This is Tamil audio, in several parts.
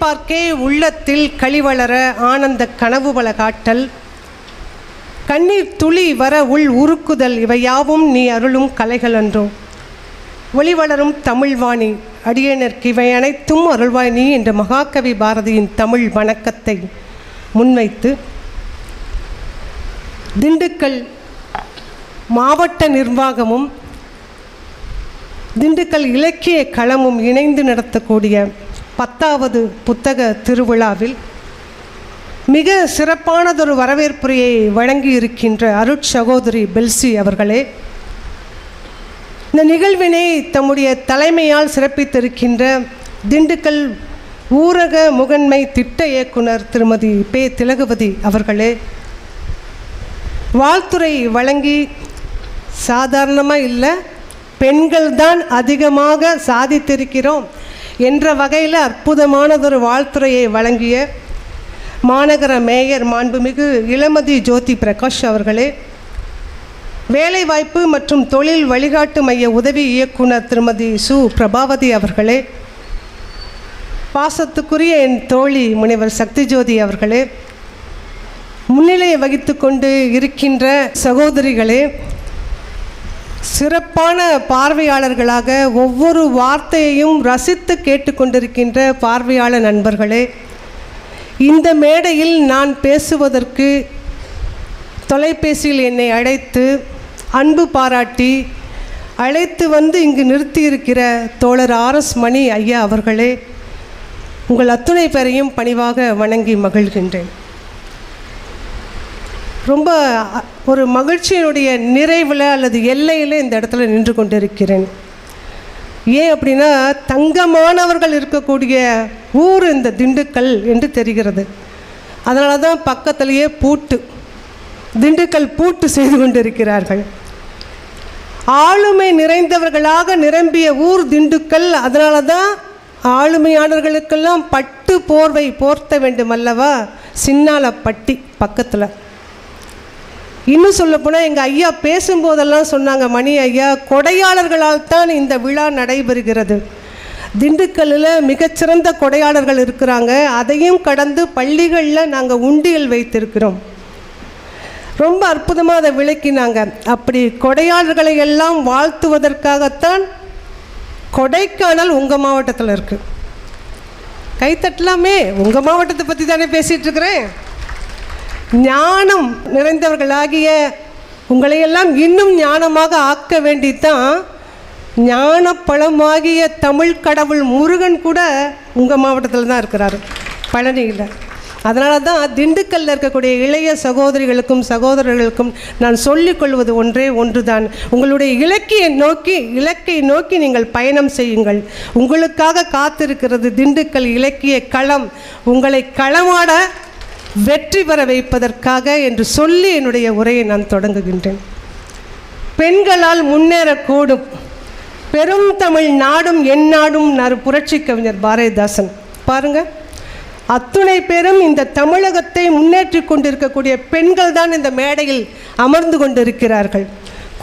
பார்க்கே உள்ளத்தில் களிவளர ஆனந்த கனவு பல காட்டல், கண்ணீர் துளி வர உள் உருக்குதல், இவையாவும் நீ அருளும் கலைகள் அன்றோ. ஒளிவளரும் தமிழ்வாணி அடியேனர்க்கு இவை அனைத்தும் அருள்வாய் நீ என்ற மகாகவி பாரதியின் தமிழ் வணக்கத்தை முன்வைத்து திண்டுக்கல் மாவட்ட நிர்வாகமும் திண்டுக்கல் இலக்கிய களமும் இணைந்து நடத்தக்கூடிய 10வது புத்தக திருவிழாவில் மிக சிறப்பானதொரு வரவேற்புரையை வழங்கி இருக்கின்ற அருட்சகோதரி பெல்சி அவர்களே, இந்த நிகழ்வினை தம்முடைய தலைமையால் சிறப்பித்திருக்கின்ற திண்டுக்கல் ஊரக முகன்மை திட்ட இயக்குனர் திருமதி பே. திலகவதி அவர்களே, வாழ்த்துறை வழங்கி சாதாரணமாக இல்லை, பெண்கள் தான் அதிகமாக சாதித்திருக்கிறோம் என்ற வகையில் அற்புதமானதொரு வாழ்த்துறையை வழங்கிய மாநகர மேயர் மாண்புமிகு இளமதி ஜோதி பிரகாஷ் அவர்களே, வேலைவாய்ப்பு மற்றும் தொழில் வழிகாட்டு மைய உதவி இயக்குனர் திருமதி சு. பிரபாவதி அவர்களே, பாசத்துக்குரிய என் தோழி முனைவர் சக்தி ஜோதி அவர்களே, முன்னிலையை வகித்து கொண்டு இருக்கின்ற சகோதரிகளே, சிறப்பான பார்வையாளர்களாக ஒவ்வொரு வார்த்தையையும் ரசித்து கேட்டுக்கொண்டிருக்கின்ற பார்வையாளர் நண்பர்களே, இந்த மேடையில் நான் பேசுவதற்கு தொலைபேசியில் என்னை அழைத்து அன்பு பாராட்டி அழைத்து வந்து இங்கு நிறுத்தியிருக்கிற தோழர் ஆர்.எஸ். மணி ஐயா அவர்களே, உங்கள் அத்துணை பேரையும் பணிவாக வணங்கி மகிழ்கின்றேன். ரொம்ப ஒரு மகிழ்ச்சியினுடைய நிறைவில் அல்லது எல்லையில் இந்த இடத்துல நின்று கொண்டிருக்கிறேன். ஏன் அப்படின்னா, தங்கமானவர்கள் இருக்கக்கூடிய ஊர் இந்த திண்டுக்கல் என்று தெரிகிறது. அதனால தான் பக்கத்திலேயே பூட்டு, திண்டுக்கல் பூட்டு செய்து கொண்டிருக்கிறார்கள். ஆளுமை நிறைந்தவர்களாக நிரம்பிய ஊர் திண்டுக்கல். அதனால தான் ஆளுமையாளர்களுக்கெல்லாம் பட்டு போர்வை போர்த்த வேண்டும் அல்லவா, சின்னாலப்பட்டி பக்கத்தில். இன்னும் சொல்லப்போனால் எங்கள் ஐயா பேசும்போதெல்லாம் சொன்னாங்க, மணி ஐயா, கொடையாளர்களால் தான் இந்த விழா நடைபெறுகிறது. திண்டுக்கல்லில் மிகச்சிறந்த கொடையாளர்கள் இருக்கிறாங்க, அதையும் கடந்து பள்ளிகளில் நாங்கள் உண்டியல் வைத்திருக்கிறோம். ரொம்ப அற்புதமாக அதை விளக்கினாங்க. அப்படி கொடையாளர்களை எல்லாம் வாழ்த்துவதற்காகத்தான் கொடைக்கானல் உங்கள் மாவட்டத்தில் இருக்குது. கைத்தட்டலாமே, உங்கள் மாவட்டத்தை பற்றி தானே பேசிகிட்டு இருக்கிறேன். ஞானம் நிறைந்தவர்களாகிய உங்களையெல்லாம் இன்னும் ஞானமாக ஆக்க வேண்டித்தான் ஞானப்பழமாகிய தமிழ் கடவுள் முருகன் கூட உங்கள் மாவட்டத்தில் தான் இருக்கிறாரு, பழனியில். அதனால தான் திண்டுக்கல்லில் இருக்கக்கூடிய இளைய சகோதரிகளுக்கும் சகோதரர்களுக்கும் நான் சொல்லிக்கொள்வது ஒன்றே ஒன்று தான், உங்களுடைய இலக்கை நோக்கி நீங்கள் பயணம் செய்யுங்கள். உங்களுக்காக காத்திருக்கிறது திண்டுக்கல் இலக்கிய களம், உங்களை களமாட வெற்றி பெற வைப்பதற்காக என்று சொல்லி என்னுடைய உரையை நான் தொடங்குகின்றேன். பெண்களால் முன்னேறக்கூடும், பெரும் தமிழ் நாடும் என் நாடும் புரட்சி கவிஞர் பாரதிதாசன். பாருங்கள், அத்துணை பேரும் இந்த தமிழகத்தை முன்னேற்றி கொண்டிருக்கக்கூடிய பெண்கள் தான் இந்த மேடையில் அமர்ந்து கொண்டிருக்கிறார்கள்.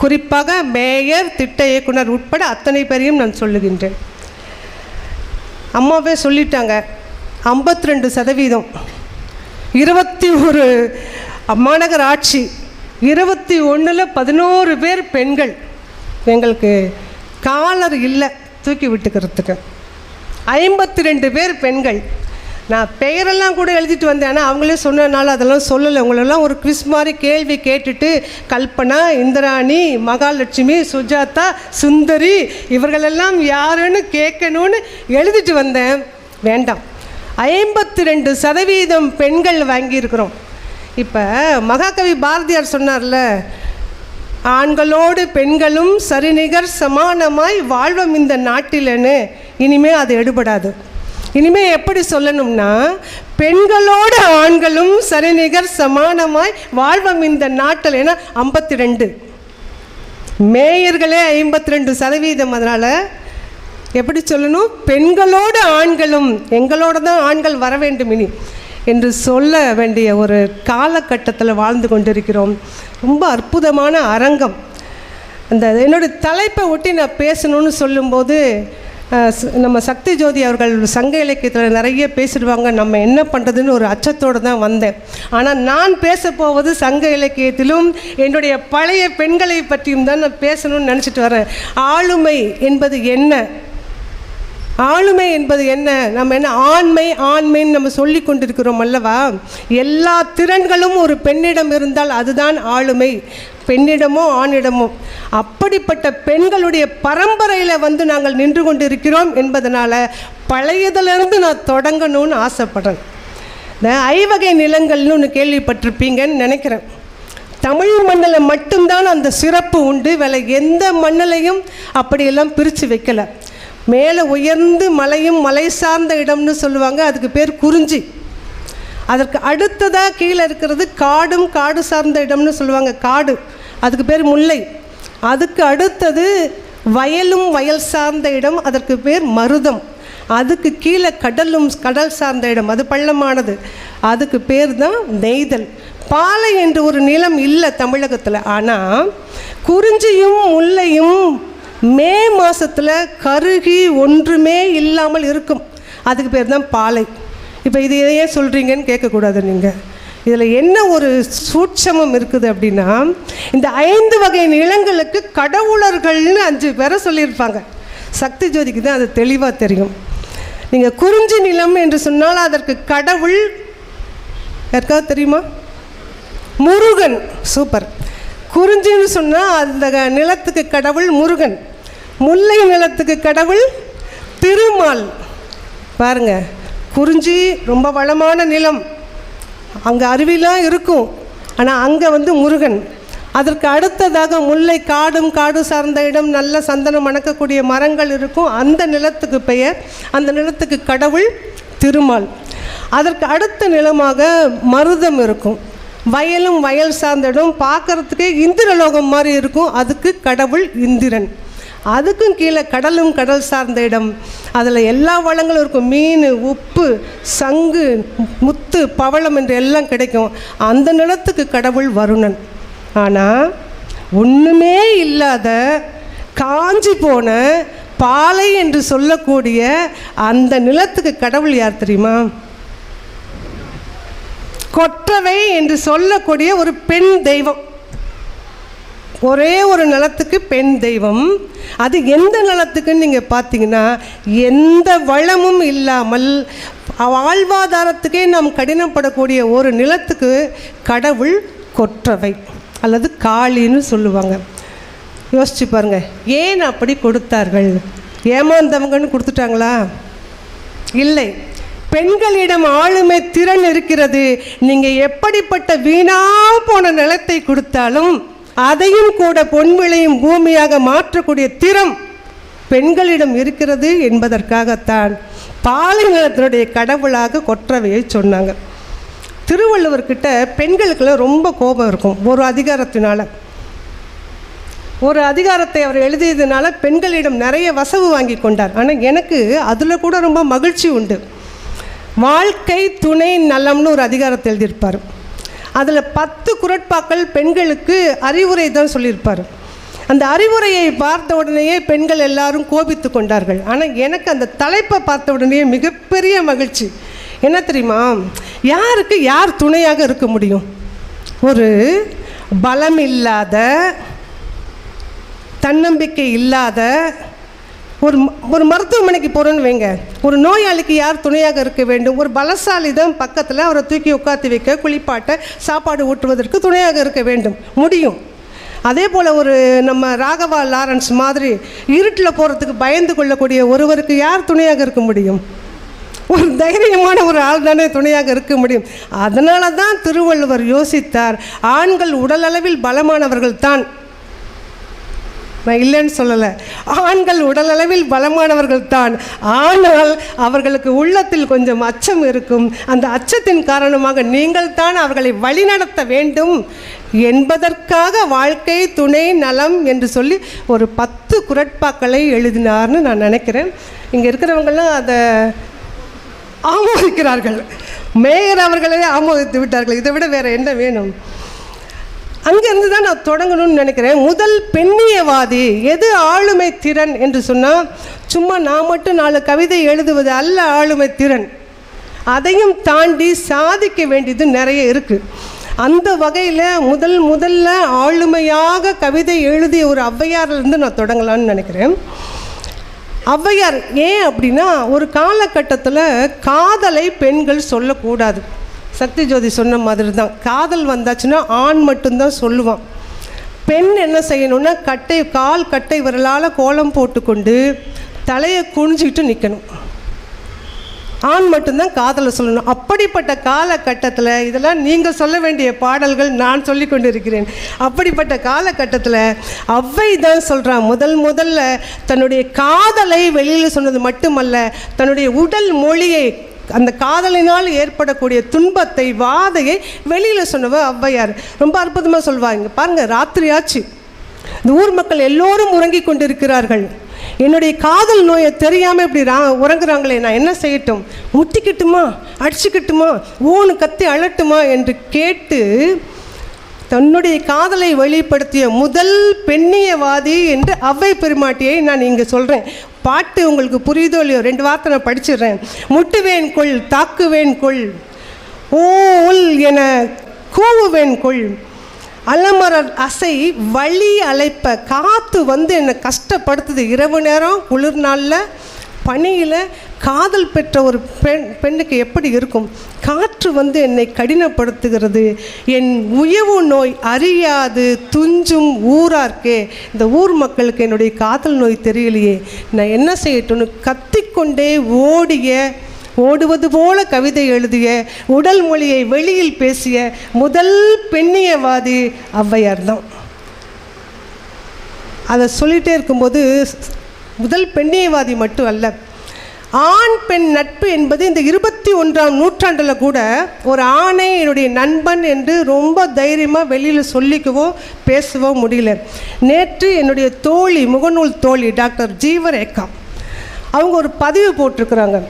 குறிப்பாக மேயர், திட்ட இயக்குனர் உட்பட அத்தனை பேரையும் நான் சொல்லுகின்றேன். அம்மாவே சொல்லிட்டாங்க, 52%, 21 மாநகர ஆட்சி, 21ல் 11 பேர் பெண்கள். எங்களுக்கு காலர் இல்லை தூக்கி விட்டுக்கிறதுக்கு. 52 பேர் பெண்கள். நான் பெயரெல்லாம் கூட எழுதிட்டு வந்தேன், ஆனால் அவங்களே சொன்னதுனால அதெல்லாம் சொல்லலை. உங்களெல்லாம் ஒரு குவிஸ் மாதிரி கேள்வி கேட்டுட்டு கல்பனா, இந்திராணி, மகாலட்சுமி, சுஜாதா, சுந்தரி இவர்களெல்லாம் யாருன்னு கேட்கணும்னு எழுதிட்டு வந்தேன். வேண்டாம், 52% பெண்கள் வாங்கியிருக்கிறோம். இப்போ மகாகவி பாரதியார் சொன்னார்ல, ஆண்களோடு பெண்களும் சரிநிகர் சமானமாய் வாழ்வம் இந்த நாட்டிலன்னு. இனிமேல் அது எடுபடாது. இனிமேல் எப்படி சொல்லணும்னா, பெண்களோடு ஆண்களும் சரிநிகர் சமானமாய் வாழ்வம் இந்த நாட்டில். ஏன்னா 52 மேயர்களே 52%. அதனால் எப்படி சொல்லணும், பெண்களோடு ஆண்களும், எங்களோட தான் ஆண்கள் வர வேண்டும் இனி என்று சொல்ல வேண்டிய ஒரு காலகட்டத்தில் வாழ்ந்து கொண்டிருக்கிறோம். ரொம்ப அற்புதமான அரங்கம். அந்த என்னுடைய தலைப்பை ஒட்டி நான் பேசணும்னு சொல்லும்போது நம்ம சக்தி ஜோதி அவர்கள் சங்க இலக்கியத்தில் நிறைய பேசிடுவாங்க, நம்ம என்ன பண்ணுறதுன்னு ஒரு அச்சத்தோடு தான் வந்தேன். ஆனால் நான் பேசப்போவது சங்க இலக்கியத்திலும் என்னுடைய பழைய பெண்களை பற்றியும் தான் நான் பேசணும்னு நினச்சிட்டு வரேன். ஆளுமை என்பது என்ன? ஆளுமை என்பது என்ன? நம்ம என்ன ஆண்மைன்னு நம்ம சொல்லி கொண்டிருக்கிறோம் அல்லவா? எல்லா திறன்களும் ஒரு பெண்ணிடம் இருந்தால் அதுதான் ஆளுமை, பெண்ணிடமோ ஆணிடமோ. அப்படிப்பட்ட பெண்களுடைய பரம்பரையில் நாங்கள் நின்று கொண்டு இருக்கிறோம் என்பதனால பழையதிலிருந்து நான் தொடங்கணும்னு ஆசைப்படுறேன். இந்த ஐவகை நிலங்கள்னு ஒன்று கேள்விப்பட்டிருப்பீங்கன்னு நினைக்கிறேன். தமிழ் மண்ணில் மட்டும்தான் அந்த சிறப்பு உண்டு. வேலை எந்த மண்ணிலையும் அப்படியெல்லாம் பிரித்து வைக்கலை. மேலே உயர்ந்து மலையும் மலை சார்ந்த இடம்னு சொல்லுவாங்க, அதுக்கு பேர் குறிஞ்சி. அதற்கு அடுத்ததாக கீழே இருக்கிறது காடும் காடு சார்ந்த இடம்னு சொல்லுவாங்க, காடு, அதுக்கு பேர் முல்லை. அதுக்கு அடுத்தது வயலும் வயல் சார்ந்த இடம், அதற்கு பேர் மருதம். அதுக்கு கீழே கடலும் கடல் சார்ந்த இடம், அது பள்ளமானது, அதுக்கு பேர் தான் நெய்தல். பாலை என்று ஒரு நிலம் இல்லை தமிழகத்தில். ஆனால் குறிஞ்சியும் முல்லையும் மே மாதத்தில் கருகி ஒன்றுமே இல்லாமல் இருக்கும், அதுக்கு பேர் தான் பாலை. இப்போ இது எதையே சொல்கிறீங்கன்னு கேட்கக்கூடாது. நீங்கள் இதில் என்ன ஒரு சூட்சமம் இருக்குது அப்படின்னா, இந்த 5 வகை நிலங்களுக்கு கடவுளர்கள்னு 5 பேரை சொல்லியிருப்பாங்க. சக்தி ஜோதிக்கு தான் அது தெளிவாக தெரியும். நீங்கள் குறிஞ்சி நிலம் என்று சொன்னால் அதற்கு கடவுள் யாருக்காவது தெரியுமா? முருகன். சூப்பர். குறிஞ்சின்னு சொன்னால் அந்த நிலத்துக்கு கடவுள் முருகன். முல்லை நிலத்துக்கு கடவுள் திருமால். பாருங்க, குறிஞ்சி ரொம்ப வளமான நிலம், அங்கே அருவிலாம் இருக்கும், ஆனால் அங்கே முருகன். அதற்கு அடுத்ததாக முல்லை காடும் காடு சார்ந்த இடம், நல்ல சந்தனம் மணக்கக்கூடிய மரங்கள் இருக்கும், அந்த நிலத்துக்கு பெயர், அந்த நிலத்துக்கு கடவுள் திருமால். அதற்கு அடுத்த நிலமாக மருதம் இருக்கும், வயலும் வயல் சார்ந்த இடம், பார்க்குறதுக்கே இந்திரலோகம் மாதிரி இருக்கும், அதுக்கு கடவுள் இந்திரன். அதுக்கும் கீழே கடலும் கடல் சார்ந்த இடம், அதில் எல்லா வளங்களும் இருக்கும், மீன், உப்பு, சங்கு, முத்து, பவளம் என்று எல்லாம் கிடைக்கும், அந்த நிலத்துக்கு கடவுள் வருணன். ஆனால் ஒன்றுமே இல்லாத காஞ்சி போன பாலை என்று சொல்லக்கூடிய அந்த நிலத்துக்கு கடவுள் யார் தெரியுமா? கொற்றவை என்று சொல்லக்கூடிய ஒரு பெண் தெய்வம். ஒரே ஒரு நிலத்துக்கு பெண் தெய்வம். அது எந்த நிலத்துக்குன்னு நீங்கள் பார்த்தீங்கன்னா, எந்த வளமும் இல்லாமல் வாழ்வாதாரத்துக்கே நாம் கடினப்படக்கூடிய ஒரு நிலத்துக்கு கடவுள் கொற்றவை அல்லது காளின்னு சொல்லுவாங்க. யோசிச்சு பாருங்கள், ஏன் அப்படி கொடுத்தார்கள்? ஏமாந்தவங்கன்னு கொடுத்துட்டாங்களா? இல்லை. பெண்களிடம் ஆளுமை திறன் இருக்கிறது. நீங்கள் எப்படிப்பட்ட வீணா போன நிலத்தை கொடுத்தாலும் அதையும் கூட பொன் விளையும் பூமியாக மாற்றக்கூடிய திறம் பெண்களிடம் இருக்கிறது என்பதற்காகத்தான் பாலை நிலத்தினுடைய கடவுளாக கொற்றவையை சொன்னாங்க. திருவள்ளுவர்கிட்ட பெண்களுக்கெல்லாம் ரொம்ப கோபம் இருக்கும். ஒரு அதிகாரத்தை அவர் எழுதியதுனால பெண்களிடம் நிறைய வசவு வாங்கி கொண்டார். ஆனால் எனக்கு அதில் கூட ரொம்ப மகிழ்ச்சி உண்டு. வாழ்க்கை துணை நலம்னு ஒரு அதிகாரத்தை எழுதியிருப்பார். அதில் 10 குறட்பாக்கள் பெண்களுக்கு அறிவுரை தான் சொல்லியிருப்பார். அந்த அறிவுரையை பார்த்த உடனேயே பெண்கள் எல்லாரும் கோபித்து கொண்டார்கள். ஆனால் எனக்கு அந்த தலைப்பை பார்த்த உடனே மிகப்பெரிய மகிழ்ச்சி. என்ன தெரியுமா? யாருக்கு யார் துணையாக இருக்க முடியும்? ஒரு பலம் இல்லாத, தன்னம்பிக்கை இல்லாத ஒரு மருத்துவமனைக்கு போகிறோன்னு வைங்க, ஒரு நோயாளிக்கு யார் துணையாக இருக்க வேண்டும்? ஒரு பலசாலி தான் பக்கத்தில் அவரை தூக்கி உட்காந்து வைக்க, குளிப்பாட்ட, சாப்பாடு ஊட்டுவதற்கு துணையாக இருக்க வேண்டும், முடியும். அதே போல் ஒரு நம்ம ராகவா லாரன்ஸ் மாதிரி இருட்டில் போகிறதுக்கு பயந்து கொள்ளக்கூடிய ஒருவருக்கு யார் துணையாக இருக்க முடியும்? ஒரு தைரியமான ஒரு ஆள் தானே துணையாக இருக்க முடியும். அதனால தான் திருவள்ளுவர் யோசித்தார், ஆண்கள் உடலளவில் பலமானவர்கள் தான், நான் இல்லைன்னு சொல்லலை, ஆண்கள் உடலளவில் பலமானவர்கள் தான், ஆனால் அவர்களுக்கு உள்ளத்தில் கொஞ்சம் அச்சம் இருக்கும். அந்த அச்சத்தின் காரணமாக நீங்கள் தான் அவர்களை வழிநடத்த வேண்டும் என்பதற்காக வாழ்க்கை துணை நலம் என்று சொல்லி ஒரு 10 குறட்பாக்களை எழுதினார்னு நான் நினைக்கிறேன். இங்கே இருக்கிறவங்களாம் அதை ஆமோதிக்கிறார்கள். மேயர் அவர்களே ஆமோதித்து விட்டார்கள். இதை விட வேறு என்ன வேணும்? அங்கேருந்து தான் நான் தொடங்கணும்னு நினைக்கிறேன். முதல் பெண்ணியவாதி எது ஆளுமை திறன் என்று சொன்னால், சும்மா நான் மட்டும் 4 கவிதை எழுதுவது அல்ல ஆளுமை திறன். அதையும் தாண்டி சாதிக்க வேண்டியது நிறைய இருக்குது. அந்த வகையில் முதல்ல ஆளுமையாக கவிதை எழுதிய ஒரு ஔவையாரிலிருந்து நான் தொடங்கலான்னு நினைக்கிறேன். ஔவையார் ஏன் அப்படின்னா, ஒரு காலகட்டத்தில் காதலை பெண்கள் சொல்லக்கூடாது. சக்தி ஜோதி சொன்ன மாதிரி தான், காதல் வந்தாச்சுன்னா ஆண் மட்டும்தான் சொல்லுவான். பெண் என்ன செய்யணும்னா, கால் கட்டை விரலால் கோலம் போட்டுக்கொண்டு தலையை குனிஞ்சிக்கிட்டு நிற்கணும். ஆண் மட்டும்தான் காதலை சொல்லணும். அப்படிப்பட்ட காலகட்டத்தில், இதெல்லாம் நீங்கள் சொல்ல வேண்டிய பாடல்கள், நான் சொல்லி கொண்டு இருக்கிறேன். அப்படிப்பட்ட காலகட்டத்தில் ஔவை தான் சொல்கிறான், முதல்ல தன்னுடைய காதலை வெளியில் சொன்னது மட்டுமல்ல, தன்னுடைய உடல் மொழியை, அந்த காதலினால் ஏற்படக்கூடிய துன்பத்தை, வாதையை வெளியில் சொன்னவ ஔவையார். ரொம்ப அற்புதமாக சொல்வாங்க. பாருங்கள், ராத்திரி ஆச்சு, இந்த ஊர் மக்கள் எல்லோரும் உறங்கி கொண்டிருக்கிறார்கள். என்னுடைய காதல் நோயை தெரியாமல் இப்படி உறங்குறாங்களே, நான் என்ன செய்யட்டும்? முட்டிக்கட்டுமா, அடிச்சுக்கட்டுமா, ஓன்னு கத்தி அழட்டுமா என்று கேட்டு தன்னுடைய காதலை வெளிப்படுத்திய முதல் பெண்ணியவாதி என்று ஔவை பெருமாட்டியை நான் இங்கே சொல்கிறேன். பாட்டு உங்களுக்கு புரியுதோ இல்லையோ, 2 வார்த்தை நான் படிச்சிடுறேன். முட்டுவேன் கொள், தாக்குவேன் கொள், ஓல் என கூவுவேன் கொள், அலமரர் அசை வழி அழைப்ப, காற்று வந்து என்னை கஷ்டப்படுத்துது. இரவு நேரம், குளிர் நாளில், பனியில் காதல் பெற்ற ஒரு பெண்ணுக்கு எப்படி இருக்கும்? காற்று வந்து என்னை கடினப்படுத்துகிறது. என் உயவு நோய் அறியாது துஞ்சும் ஊரார்க்கே, இந்த ஊர் மக்களுக்கு என்னுடைய காதல் நோய் தெரியலையே, நான் என்ன செய்யட்டும்னு கத்திக்கொண்டே ஓடுவது போல கவிதை எழுதிய, உடல் மொழியை வெளியில் பேசிய முதல் பெண்ணியவாதி ஔவையார் தான். அதை சொல்லிகிட்டே இருக்கும்போது, முதல் பெண்ணியவாதி மட்டும் அல்ல, ஆண் பெண் நட்பு என்பது இந்த 21ஆம் நூற்றாண்டில் கூட ஒரு ஆணை என்னுடைய நண்பன் என்று ரொம்ப தைரியமாக வெளியில் சொல்லிக்கவோ பேசவோ முடியல. நேற்று என்னுடைய தோழி, முகநூல் தோழி டாக்டர் ஜீவரேகா, அவங்க ஒரு பதிவு போட்டிருக்கிறாங்க.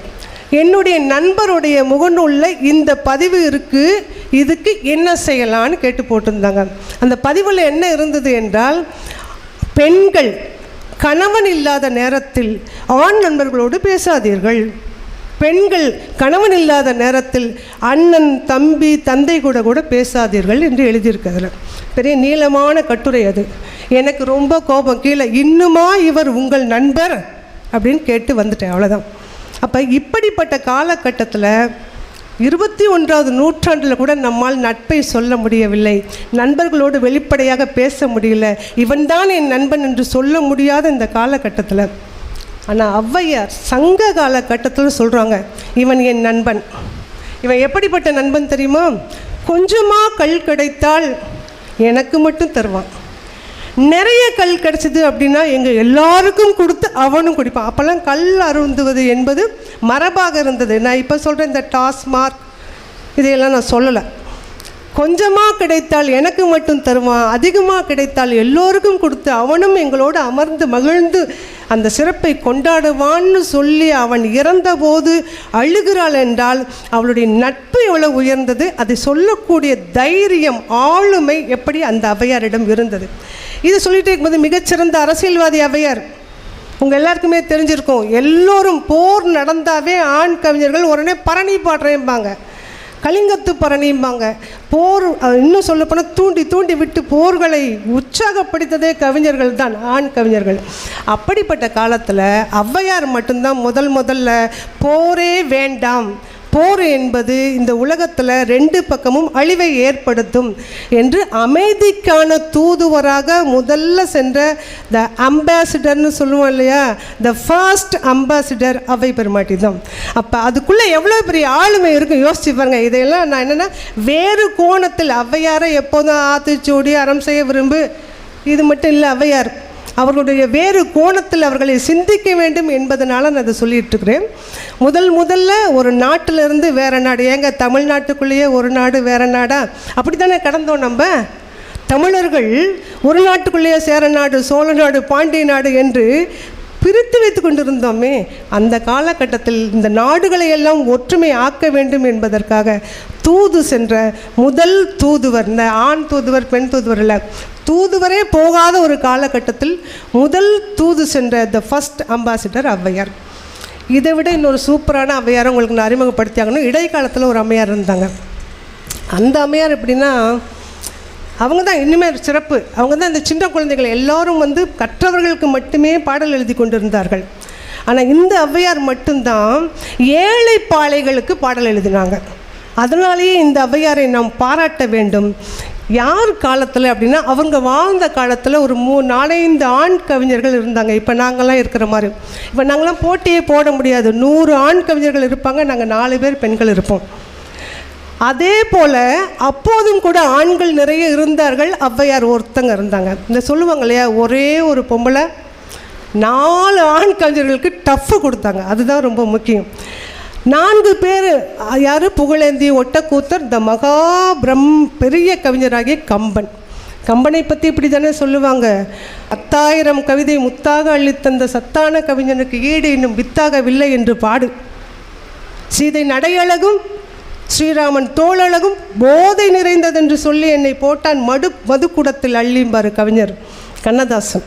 என்னுடைய நண்பருடைய முகநூலில் இந்த பதிவு இருக்குது, இதுக்கு என்ன செய்யலான்னு கேட்டு போட்டிருந்தாங்க. அந்த பதிவில் என்ன இருந்தது என்றால், பெண்கள் கணவன் இல்லாத நேரத்தில் ஆண் நண்பர்களோடு பேசாதீர்கள், பெண்கள் கணவன் இல்லாத நேரத்தில் அண்ணன், தம்பி, தந்தை கூட பேசாதீர்கள் என்று எழுதியிருக்கிறதுல பெரிய நீளமான கட்டுரை. அது எனக்கு ரொம்ப கோபம். கீழே இன்னுமா இவர் உங்கள் நண்பர் அப்படின்னு கேட்டு வந்துட்டேன், அவ்வளோதான். அப்போ இப்படிப்பட்ட காலகட்டத்தில் 21ஆவது நூற்றாண்டில் கூட நம்மால் நட்பை சொல்ல முடியவில்லை, நண்பர்களோடு வெளிப்படையாக பேச முடியல, இவன்தான் என் நண்பன் என்று சொல்ல முடியாத இந்த காலகட்டத்தில். ஆனால் ஔவையார் சங்க காலகட்டத்தில் சொல்கிறாங்க, இவன் என் நண்பன். இவன் எப்படிப்பட்ட நண்பன் தெரியுமா? கொஞ்சமாக கல் கிடைத்தால் எனக்கு மட்டும் தருவான், நிறைய கல் கிடச்சிது அப்படின்னா எங்கள் எல்லாருக்கும் கொடுத்து அவனும் குடிப்பான். அப்போல்லாம் கல் அருந்துவது என்பது மரபாக இருந்தது. நான் இப்போ சொல்கிறேன், இந்த டாஸ்மார்க் இதையெல்லாம் நான் சொல்லலை. கொஞ்சமாக கிடைத்தால் எனக்கு மட்டும் தருவான், அதிகமாக கிடைத்தால் எல்லோருக்கும் கொடுத்து அவனும் எங்களோடு அமர்ந்து மகிழ்ந்து அந்த சிறப்பை கொண்டாடுவான்னு சொல்லி அவன் இறந்தபோது அழுகிறாள் என்றால் அவளுடைய நட்பு எவ்வளோ உயர்ந்தது, அதை சொல்லக்கூடிய தைரியம், ஆளுமை எப்படி அந்த ஔவையாரிடம் இருந்தது. இது சொல்லிகிட்டே இருக்கும்போது, மிகச்சிறந்த அரசியல்வாதி ஔவையார். உங்கள் எல்லாருக்குமே தெரிஞ்சிருக்கும், எல்லோரும் போர் நடந்தாவே ஆண் கவிஞர்கள் உடனே பரணி பாடுறேன்பாங்க, கலிங்கத்து பரணிம்பாங்க. போர், இன்னும் சொல்லப்போனால் தூண்டி விட்டு போர்களை உற்சாகப்படுத்ததே கவிஞர்கள் தான், ஆண் கவிஞர்கள். அப்படிப்பட்ட காலத்தில் ஔவையார் மட்டும்தான் முதல்ல போரே வேண்டாம், போர் என்பது இந்த உலகத்தில் 2 பக்கமும் அழிவை ஏற்படுத்தும் என்று அமைதிக்கான தூதுவராக முதல்ல சென்ற த அம்பாசிடர்னு சொல்லுவோம் இல்லையா, த ஃபர்ஸ்ட் அம்பாசிடர் ஔவை பெருமாட்டி தான். அப்போ அதுக்குள்ளே எவ்வளோ பெரிய ஆளுமை இருக்கும் யோசிச்சு பாருங்க. இதையெல்லாம் நான் என்னென்னா வேறு கோணத்தில் ஔவையாரை எப்போதும் ஆத்திச்சூடி அறம் செய்ய விரும்பு, இது மட்டும் இல்லை, ஔவையார் அவர்களுடைய வேறு கோணத்தில் அவர்களை சிந்திக்க வேண்டும் என்பதனால நான் அதை சொல்லிகிட்ருக்கிறேன். முதல்ல ஒரு நாட்டிலிருந்து வேறு நாடு, ஏங்க தமிழ்நாட்டுக்குள்ளேயே ஒரு நாடு வேறு நாடா, அப்படி தானே கடந்தோம் நம்ம தமிழர்கள். ஒரு நாட்டுக்குள்ளேயே சேர நாடு, சோழ நாடு, பாண்டிய நாடு என்று பிரித்து வைத்து கொண்டிருந்தோமே. அந்த காலகட்டத்தில் இந்த நாடுகளை எல்லாம் ஒற்றுமை ஆக்க வேண்டும் என்பதற்காக தூது சென்ற முதல் தூதுவர், இந்த ஆண் தூதுவர் பெண் தூதுவர் இல்லை, தூதுவரே போகாத ஒரு காலகட்டத்தில் முதல் தூது சென்ற த ஃபஸ்ட் அம்பாசிடர் ஔவையார். இதை விட இன்னொரு சூப்பரான ஔவையாரை உங்களுக்கு நான் அறிமுகப்படுத்தியாகணும். இடைக்காலத்தில் ஒரு அம்மையார் இருந்தாங்க. அந்த அம்மையார் எப்படின்னா, அவங்க தான் இனிமேல் சிறப்பு. அவங்க தான் இந்த சின்ன குழந்தைகள் எல்லோரும் வந்து கற்றவர்களுக்கு மட்டுமே பாடல் எழுதி கொண்டிருந்தார்கள். ஆனால் இந்த ஔவையார் மட்டும்தான் ஏழை பாளைகளுக்கு பாடல் எழுதினாங்க. அதனாலேயே இந்த ஔவையாரை நாம் பாராட்ட வேண்டும். யார் காலத்தில் அப்படின்னா, அவங்க வாழ்ந்த காலத்தில் ஒரு 4-5 ஆண் கவிஞர்கள் இருந்தாங்க. இப்போ நாங்கள்லாம் இருக்கிற மாதிரி. இப்போ நாங்களாம் போட்டியே போட முடியாது. 100 ஆண் கவிஞர்கள் இருப்பாங்க, நாங்கள் 4 பேர் பெண்கள் இருப்போம். அதே போல் அப்போதும் கூட ஆண்கள் நிறைய இருந்தார்கள், ஔவையார் ஒருத்தங்க இருந்தாங்க. இந்த சொல்லுவாங்க இல்லையா, ஒரே ஒரு பொம்பளை 4 ஆண் கவிஞர்களுக்கு டஃப்பு கொடுத்தாங்க. அதுதான் ரொம்ப முக்கியம். 4 பேர் யார்? புகழேந்தி, ஒட்டக்கூத்தர், இந்த பெரிய கவிஞராகிய கம்பன். கம்பனை பற்றி இப்படி தானே சொல்லுவாங்க, 10,000 கவிதை முத்தாக அள்ளித்தந்த சத்தான கவிஞனுக்கு ஈடு இன்னும் வித்தாகவில்லை என்று பாடு. சீதை நடையழகும் ஸ்ரீராமன் தோளழகும் போதை நிறைந்ததென்று சொல்லி என்னை போட்டான் மதுக்குடத்தில் அள்ளிம்பார் கவிஞர் கண்ணதாசன்.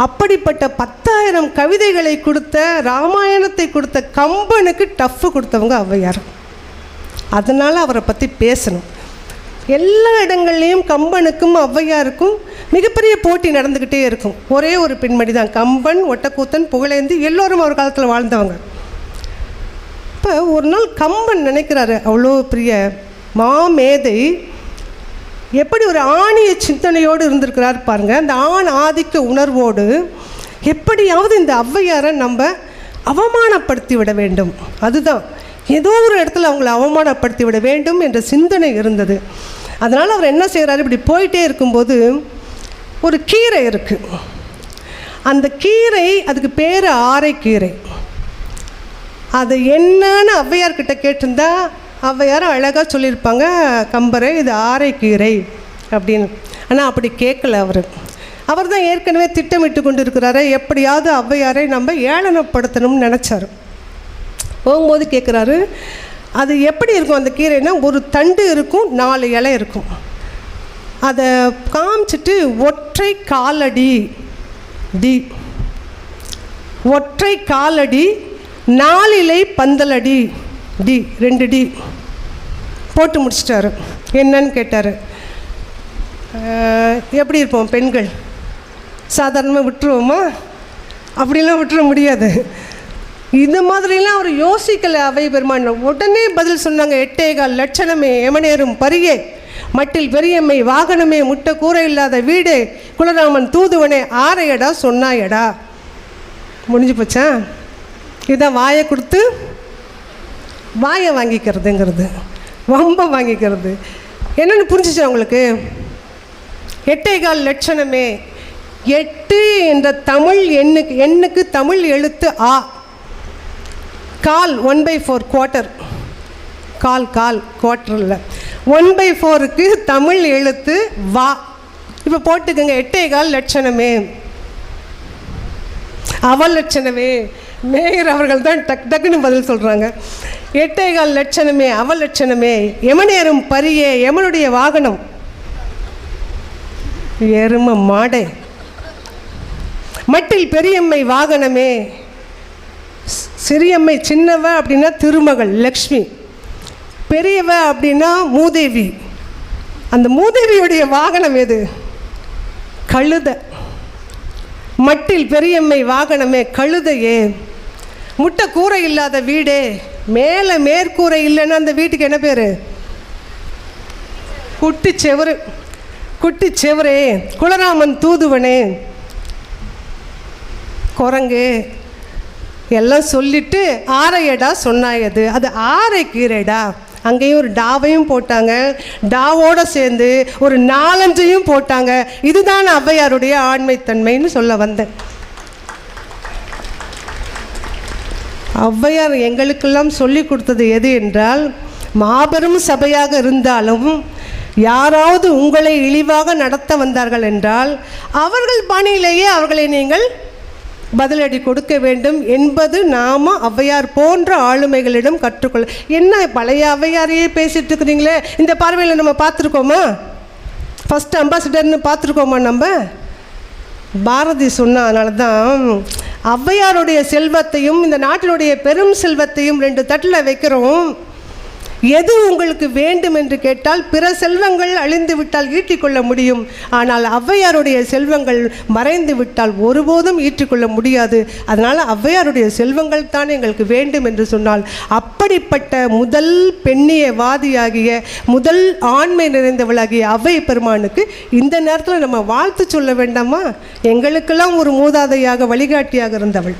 அப்படிப்பட்ட 10,000 கவிதைகளை கொடுத்த, ராமாயணத்தை கொடுத்த கம்பனுக்கு டஃப்பு கொடுத்தவங்க ஔவையார். அதனால் அவரை பற்றி பேசணும். எல்லா இடங்கள்லேயும் கம்பனுக்கும் ஔவையாருக்கும் மிகப்பெரிய போட்டி நடந்துக்கிட்டே இருக்கும். ஒரே ஒரு பெண்மணி தான் கம்பன், ஒட்டக்கூத்தன், புகழேந்தி, எல்லோரும் ஒரு காலத்தில் வாழ்ந்தவங்க. இப்போ ஒரு நாள் கம்பன் நினைக்கிறாரு, அவ்வளோ பெரிய மாமேதை எப்படி ஒரு ஆணிய சிந்தனையோடு இருந்திருக்கிறார் பாருங்கள். அந்த ஆண் ஆதிக்க உணர்வோடு எப்படியாவது இந்த ஔவையாரை நம்ம அவமானப்படுத்தி விட வேண்டும். அதுதான், ஏதோ ஒரு இடத்துல அவங்கள அவமானப்படுத்தி விட வேண்டும் என்ற சிந்தனை இருந்தது. அதனால் அவர் என்ன செய்கிறாரு, இப்படி போயிட்டே இருக்கும்போது ஒரு கீரை இருக்குது. அந்த கீரை, அதுக்கு பேர் ஆரைக்கீரை. அது என்னன்னு ஔவையார்கிட்ட கேட்டிருந்தா ஔவையார் அழகாக சொல்லியிருப்பாங்க, கம்பரை இது ஆரைக்கீரை அப்படின்னு. ஆனால் அப்படி கேட்கல அவர் தான் ஏற்கனவே திட்டமிட்டு கொண்டு இருக்கிறாரு, எப்படியாவது ஔவையாரை நம்ம ஏளனப்படுத்தணும்னு நினச்சார். போகும்போது கேட்குறாரு, அது எப்படி இருக்கும் அந்த கீரைனா, ஒரு தண்டு இருக்கும், 4 இலை இருக்கும். அதை காமிச்சிட்டு ஒற்றை காலடி டி, ஒற்றை காலடி 4 இலை பந்தலடி டி, 2 டி போட்டு முடிச்சிட்டாரு. என்னன்னு கேட்டார். எப்படி இருப்போம் பெண்கள், சாதாரணமாக விட்டுருவோமா? அப்படிலாம் விட்டுற முடியாது. இந்த மாதிரிலாம் அவர் யோசிக்கலை அவை பெருமான். உடனே பதில் சொன்னாங்க, 8.25 லட்சணமே எமனேறும் பரியே, மட்டில் பெரியம்மை வாகனமே, முட்டை கூரை இல்லாத வீடே, குலராமன் தூதுவனே, ஆரையடா சொன்னாயடா. முடிஞ்சு போச்சா? இதான் வாயை கொடுத்து வாயை வாங்கிக்கிறதுங்கிறது, வம்ப வாங்கிக்கிறது. என்னென்னு புரிஞ்சிச்சு அவங்களுக்கு? 8.25 லட்சணமே, 8 என்ற தமிழ் எண்ணுக்கு தமிழ் எழுத்து ஆ, கால் 1/4 குவார்ட்டர், கால் குவார்ட்டர் இல்லை, 1/4க்கு தமிழ் எழுத்து வா. இப்போ போட்டுக்கோங்க, 8.25 லட்சணமே, அவல் லட்சணமே. மேயர் அவர்கள் தான் டக்குன்னு பதில் சொல்கிறாங்க. 8.25 லட்சணமே, அவல் லட்சணமே, எமனேறும் பரியே, எமனுடைய வாகனம் எரும மாடே, மட்டில் பெரியம்மை வாகனமே. சிறியம்மை சின்னவ அப்படின்னா திருமகள் லக்ஷ்மி, பெரியவ அப்படின்னா மூதேவி. அந்த மூதேவியுடைய வாகனம் எது? கழுதை. மட்டில் பெரியம்மை வாகனமே, கழுதையே. முட்டை கூரை இல்லாத வீடே, மேலே மேற்கூரை இல்லைன்னா அந்த வீட்டுக்கு என்ன பேர்? குட்டிச்செவரு. குட்டிச்செவரே, குலராமன் தூதுவனே, குரங்கு எல்லாம் சொல்லிட்டு ஆரையடா சொன்னாயது. அது ஆரைக்கீரைடா. அங்கேயும் ஒரு டாவையும் போட்டாங்க, டாவோடு சேர்ந்து ஒரு 4-5 போட்டாங்க. இதுதான் ஔவையாருடைய ஆண்மைத்தன்மைன்னு சொல்ல வந்தேன். ஔவையார் எங்களுக்கெல்லாம் சொல்லி கொடுத்தது எது என்றால், மாபெரும் சபையாக இருந்தாலும் யாராவது உங்களை இழிவாக நடத்த வந்தார்கள் என்றால் அவர்கள் பணியிலேயே அவர்களை நீங்கள் பதிலடி கொடுக்க வேண்டும் என்பது நாம் ஔவையார் போன்ற ஆளுமைகளிடம் கற்றுக்கொள்ள. என்ன பழைய ஔவையாரையே பேசிகிட்டு இருக்கிறீங்களே, இந்த பார்வையில் நம்ம பார்த்துருக்கோமா? ஃபஸ்ட் அம்பாசிடர்னு பார்த்துருக்கோமா? நம்ம பாரதி சொன்ன, அதனால தான் ஔவையாருடைய செல்வத்தையும் இந்த நாட்டினுடைய பெரும் செல்வத்தையும் 2 தட்டில் வைக்கிறோம். எது உங்களுக்கு வேண்டும் என்று கேட்டால், பிற செல்வங்கள் அழிந்து விட்டால் ஈட்டிக்கொள்ள முடியும், ஆனால் ஔவையாருடைய செல்வங்கள் மறைந்து விட்டால் ஒருபோதும் ஈட்டிக்கொள்ள முடியாது. அதனால் ஔவையாருடைய செல்வங்கள் தான் எங்களுக்கு வேண்டும் என்று சொன்னால், அப்படிப்பட்ட முதல் பெண்ணியவாதியாகிய முதல் ஆண்மை நிறைந்தவளாகிய ஔவை பெருமானுக்கு இந்த நேரத்தில் நம்ம வாழ்த்து சொல்ல வேண்டாமா? எங்களுக்கெல்லாம் ஒரு மூதாதையாக வழிகாட்டியாக இருந்தவள்.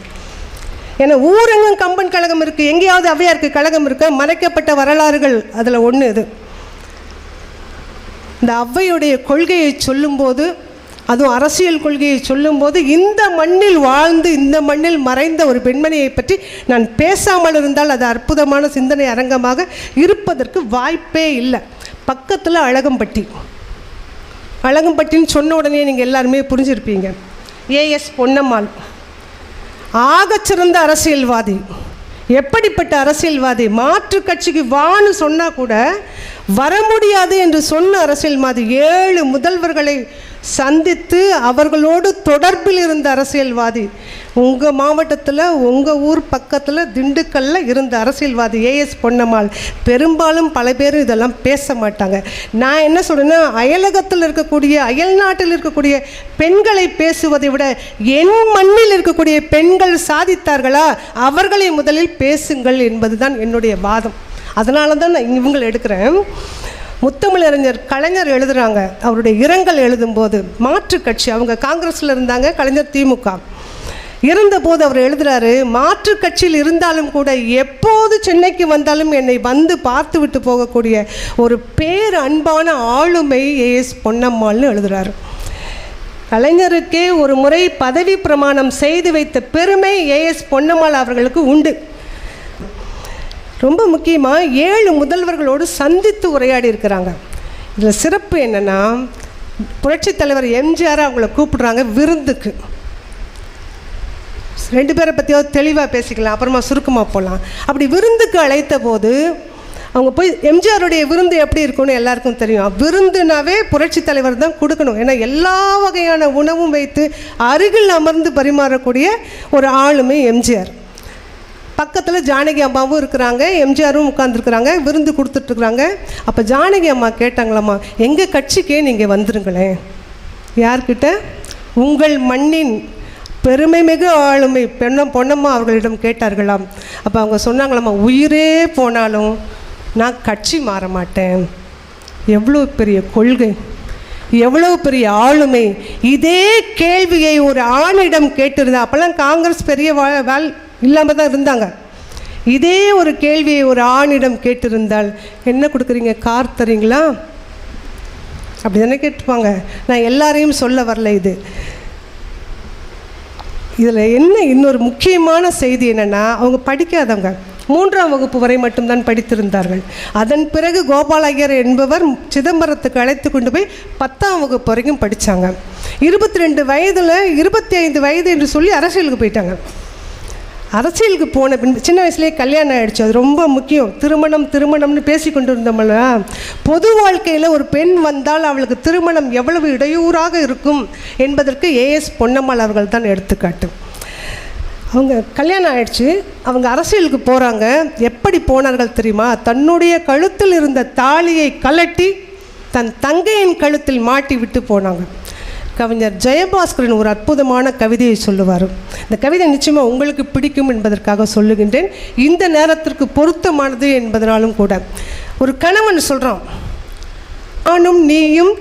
ஏன்னா ஊரெங்கும் கம்பன் கழகம் இருக்குது, எங்கேயாவது ஔவையாருக்கு கழகம் இருக்கு? மறைக்கப்பட்ட வரலாறுகள் அதில் ஒன்று இது. இந்த ஔவையுடைய கொள்கையை சொல்லும்போது, அதுவும் அரசியல் கொள்கையை சொல்லும்போது, இந்த மண்ணில் வாழ்ந்து இந்த மண்ணில் மறைந்த ஒரு பெண்மணியை பற்றி நான் பேசாமல் இருந்தால் அது அற்புதமான சிந்தனை அரங்கமாக இருப்பதற்கு வாய்ப்பே இல்லை. பக்கத்தில் அழகம்பட்டி, அழகம்பட்டின்னு சொன்ன உடனே நீங்கள் எல்லாருமே புரிஞ்சிருப்பீங்க. ஏஎஸ் பொன்னம்மாள் ஆகச்சிறந்த அரசியல்வாதி. எப்படிப்பட்ட அரசியல்வாதி? மாற்று கட்சிக்கு வான்னு சொன்னால் கூட வர முடியாது என்று சொன்ன அரசியல்வாதி. 7 முதல்வர்களை சந்தித்து அவர்களோடு தொடர்பில் இருந்த அரசியல்வாதி. உங்கள் மாவட்டத்தில், உங்கள் ஊர் பக்கத்தில் திண்டுக்கல்லில் இருந்த அரசியல்வாதி ஏஎஸ் பொன்னம்மாள். பெரும்பாலும் பல பேர் இதெல்லாம் பேச மாட்டாங்க. நான் என்ன சொல்கிறேன்னா, அயலகத்தில் இருக்கக்கூடிய, அயல் நாட்டில் இருக்கக்கூடிய பெண்களை பேசுவதை விட என் மண்ணில் இருக்கக்கூடிய பெண்கள் சாதித்தார்களா, அவர்களை முதலில் பேசுங்கள் என்பது தான் என்னுடைய வாதம். அதனால தான் நான் இவங்களை எடுக்கிறேன். முத்தமிழறிஞர் கலைஞர் எழுதுகிறாங்க, அவருடைய இரங்கல் எழுதும்போது, மாற்று கட்சி, அவங்க காங்கிரஸில் இருந்தாங்க, கலைஞர் திமுக இருந்தபோது அவர் எழுதுகிறாரு, மாற்று கட்சியில் இருந்தாலும் கூட எப்போது சென்னைக்கு வந்தாலும் என்னை வந்து பார்த்து விட்டு போகக்கூடிய ஒரு பேர் அன்பான ஆளுமை ஏஎஸ் பொன்னம்மாள்னு எழுதுகிறாரு. கலைஞருக்கே ஒரு முறை பதவி பிரமாணம் செய்து வைத்த பெருமை ஏஎஸ் பொன்னம்மாள் அவர்களுக்கு உண்டு. ரொம்ப முக்கியமாக 7 முதல்வர்களோடு சந்தித்து உரையாடி இருக்கிறாங்க. இதில் சிறப்பு என்னென்னா, புரட்சித் தலைவர் எம்ஜிஆர் அவங்கள கூப்பிடுறாங்க விருந்துக்கு. 2 பேரை பற்றியாவது தெளிவாக பேசிக்கலாம், அப்புறமா சுருக்கமாக போகலாம். அப்படி விருந்துக்கு அழைத்த போது அவங்க போய், எம்ஜிஆருடைய விருந்து எப்படி இருக்கும்னு எல்லாருக்கும் தெரியும். விருந்துனாவே புரட்சித் தலைவர் தான் கொடுக்கணும். ஏன்னா எல்லா வகையான உணவும் வைத்து அருகில் அமர்ந்து பரிமாறக்கூடிய ஒரு ஆளுமை எம்ஜிஆர். பக்கத்தில் ஜானகி அம்மாவும் இருக்கிறாங்க, எம்ஜிஆரும் உட்காந்துருக்குறாங்க, விருந்து கொடுத்துட்ருக்குறாங்க. அப்போ ஜானகி அம்மா கேட்டாங்களாம்மா, எங்கள் கட்சிக்கே நீங்கள் வந்துருங்களேன். யார்கிட்ட? உங்கள் மண்ணின் பெருமை மிகு ஆளுமை பொன்னம்மா அவர்களிடம் கேட்டார்களாம். அப்போ அவங்க சொன்னாங்களாம்மா, உயிரே போனாலும் நான் கட்சி மாற மாட்டேன். எவ்வளோ பெரிய கொள்கை, எவ்வளோ பெரிய ஆளுமை! இதே கேள்வியை ஒரு ஆணிடம் கேட்டிருந்தா, அப்போல்லாம் காங்கிரஸ் பெரிய இல்லாமல் தான் இருந்தாங்க. இதே ஒரு கேள்வியை ஒரு ஆணிடம் கேட்டிருந்தால், என்ன கொடுக்குறீங்க, கார் தரீங்களா, அப்படி தானே கேட்டுப்பாங்க. நான் எல்லாரையும் சொல்ல வரல. இதில் என்ன இன்னொரு முக்கியமான செய்தி என்னென்னா, அவங்க படிக்காதவங்க, 3ஆம் வகுப்பு வரை மட்டும்தான் படித்திருந்தார்கள். அதன் பிறகு கோபால் ஐயர் என்பவர் சிதம்பரத்துக்கு அழைத்து கொண்டு போய் 10ஆம் வகுப்பு வரைக்கும் படித்தாங்க. 22 வயதில் 25 வயது என்று சொல்லி அரசியலுக்கு போயிட்டாங்க. அரசியலுக்கு போன பின் சின்ன வயசுலேயே கல்யாணம் ஆகிடுச்சு. அது ரொம்ப முக்கியம். திருமணம்னு பேசி கொண்டு இருந்தோம்ல, பொது வாழ்க்கையில் ஒரு பெண் வந்தால் அவளுக்கு திருமணம் எவ்வளவு இடையூறாக இருக்கும் என்பதற்கு ஏஎஸ் பொன்னம்மாள் அவர்கள் தான் எடுத்துக்காட்டு. அவங்க கல்யாணம் ஆகிடுச்சு, அவங்க அரசியலுக்கு போகிறாங்க. எப்படி போனார்கள் தெரியுமா? தன்னுடைய கழுத்தில் இருந்த தாலியை கலட்டி தன் தங்கையின் கழுத்தில் மாட்டி விட்டு போனாங்க. கவிஞர் ஜெயபாஸ்கரன் ஒரு அற்புதமான கவிதையை சொல்லுவார். இந்த கவிதை நிச்சயமாக உங்களுக்கு பிடிக்கும் என்பதற்காக சொல்லுகின்றேன். இந்த நேரத்திற்கு பொருத்தமானது என்பதனாலும் கூட. ஒரு கணவன் சொல்கிறான், நானும் நீயும்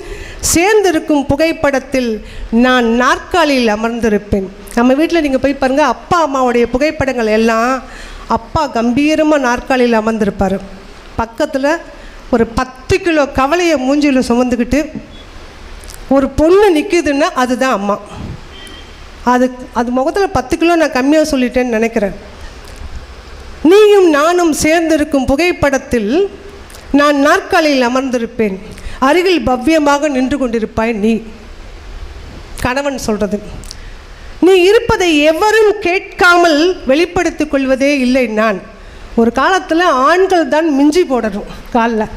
சேர்ந்திருக்கும் புகைப்படத்தில் நான் நாற்காலியில் அமர்ந்திருப்பேன். நம்ம வீட்டில் நீங்கள் போய் பாருங்கள், அப்பா அம்மாவுடைய புகைப்படங்கள் எல்லாம் அப்பா கம்பீரமாக நாற்காலியில் அமர்ந்திருப்பார். பக்கத்தில் ஒரு 10 கிலோ கவலையை மூஞ்சியில் சுமந்துக்கிட்டு ஒரு பொண்ணு நிற்குதுன்னா அதுதான் அம்மா. அது முகத்தில் 10 கிலோ நான் கம்மியாக சொல்லிட்டேன்னு நினைக்கிறேன். நீயும் நானும் சேர்ந்திருக்கும் புகைப்படத்தில் நான் நாற்காலியில் அமர்ந்திருப்பேன், அருகில் பவ்யமாக நின்று கொண்டிருப்பாய் நீ. கணவன் சொல்கிறது. நீ இருப்பதை எவரும் கேட்காமல் வெளிப்படுத்திக் கொள்வதே இல்லை. நான் ஒரு காலத்தில் ஆண்கள் தான் மிஞ்சி போடணும் காலில்.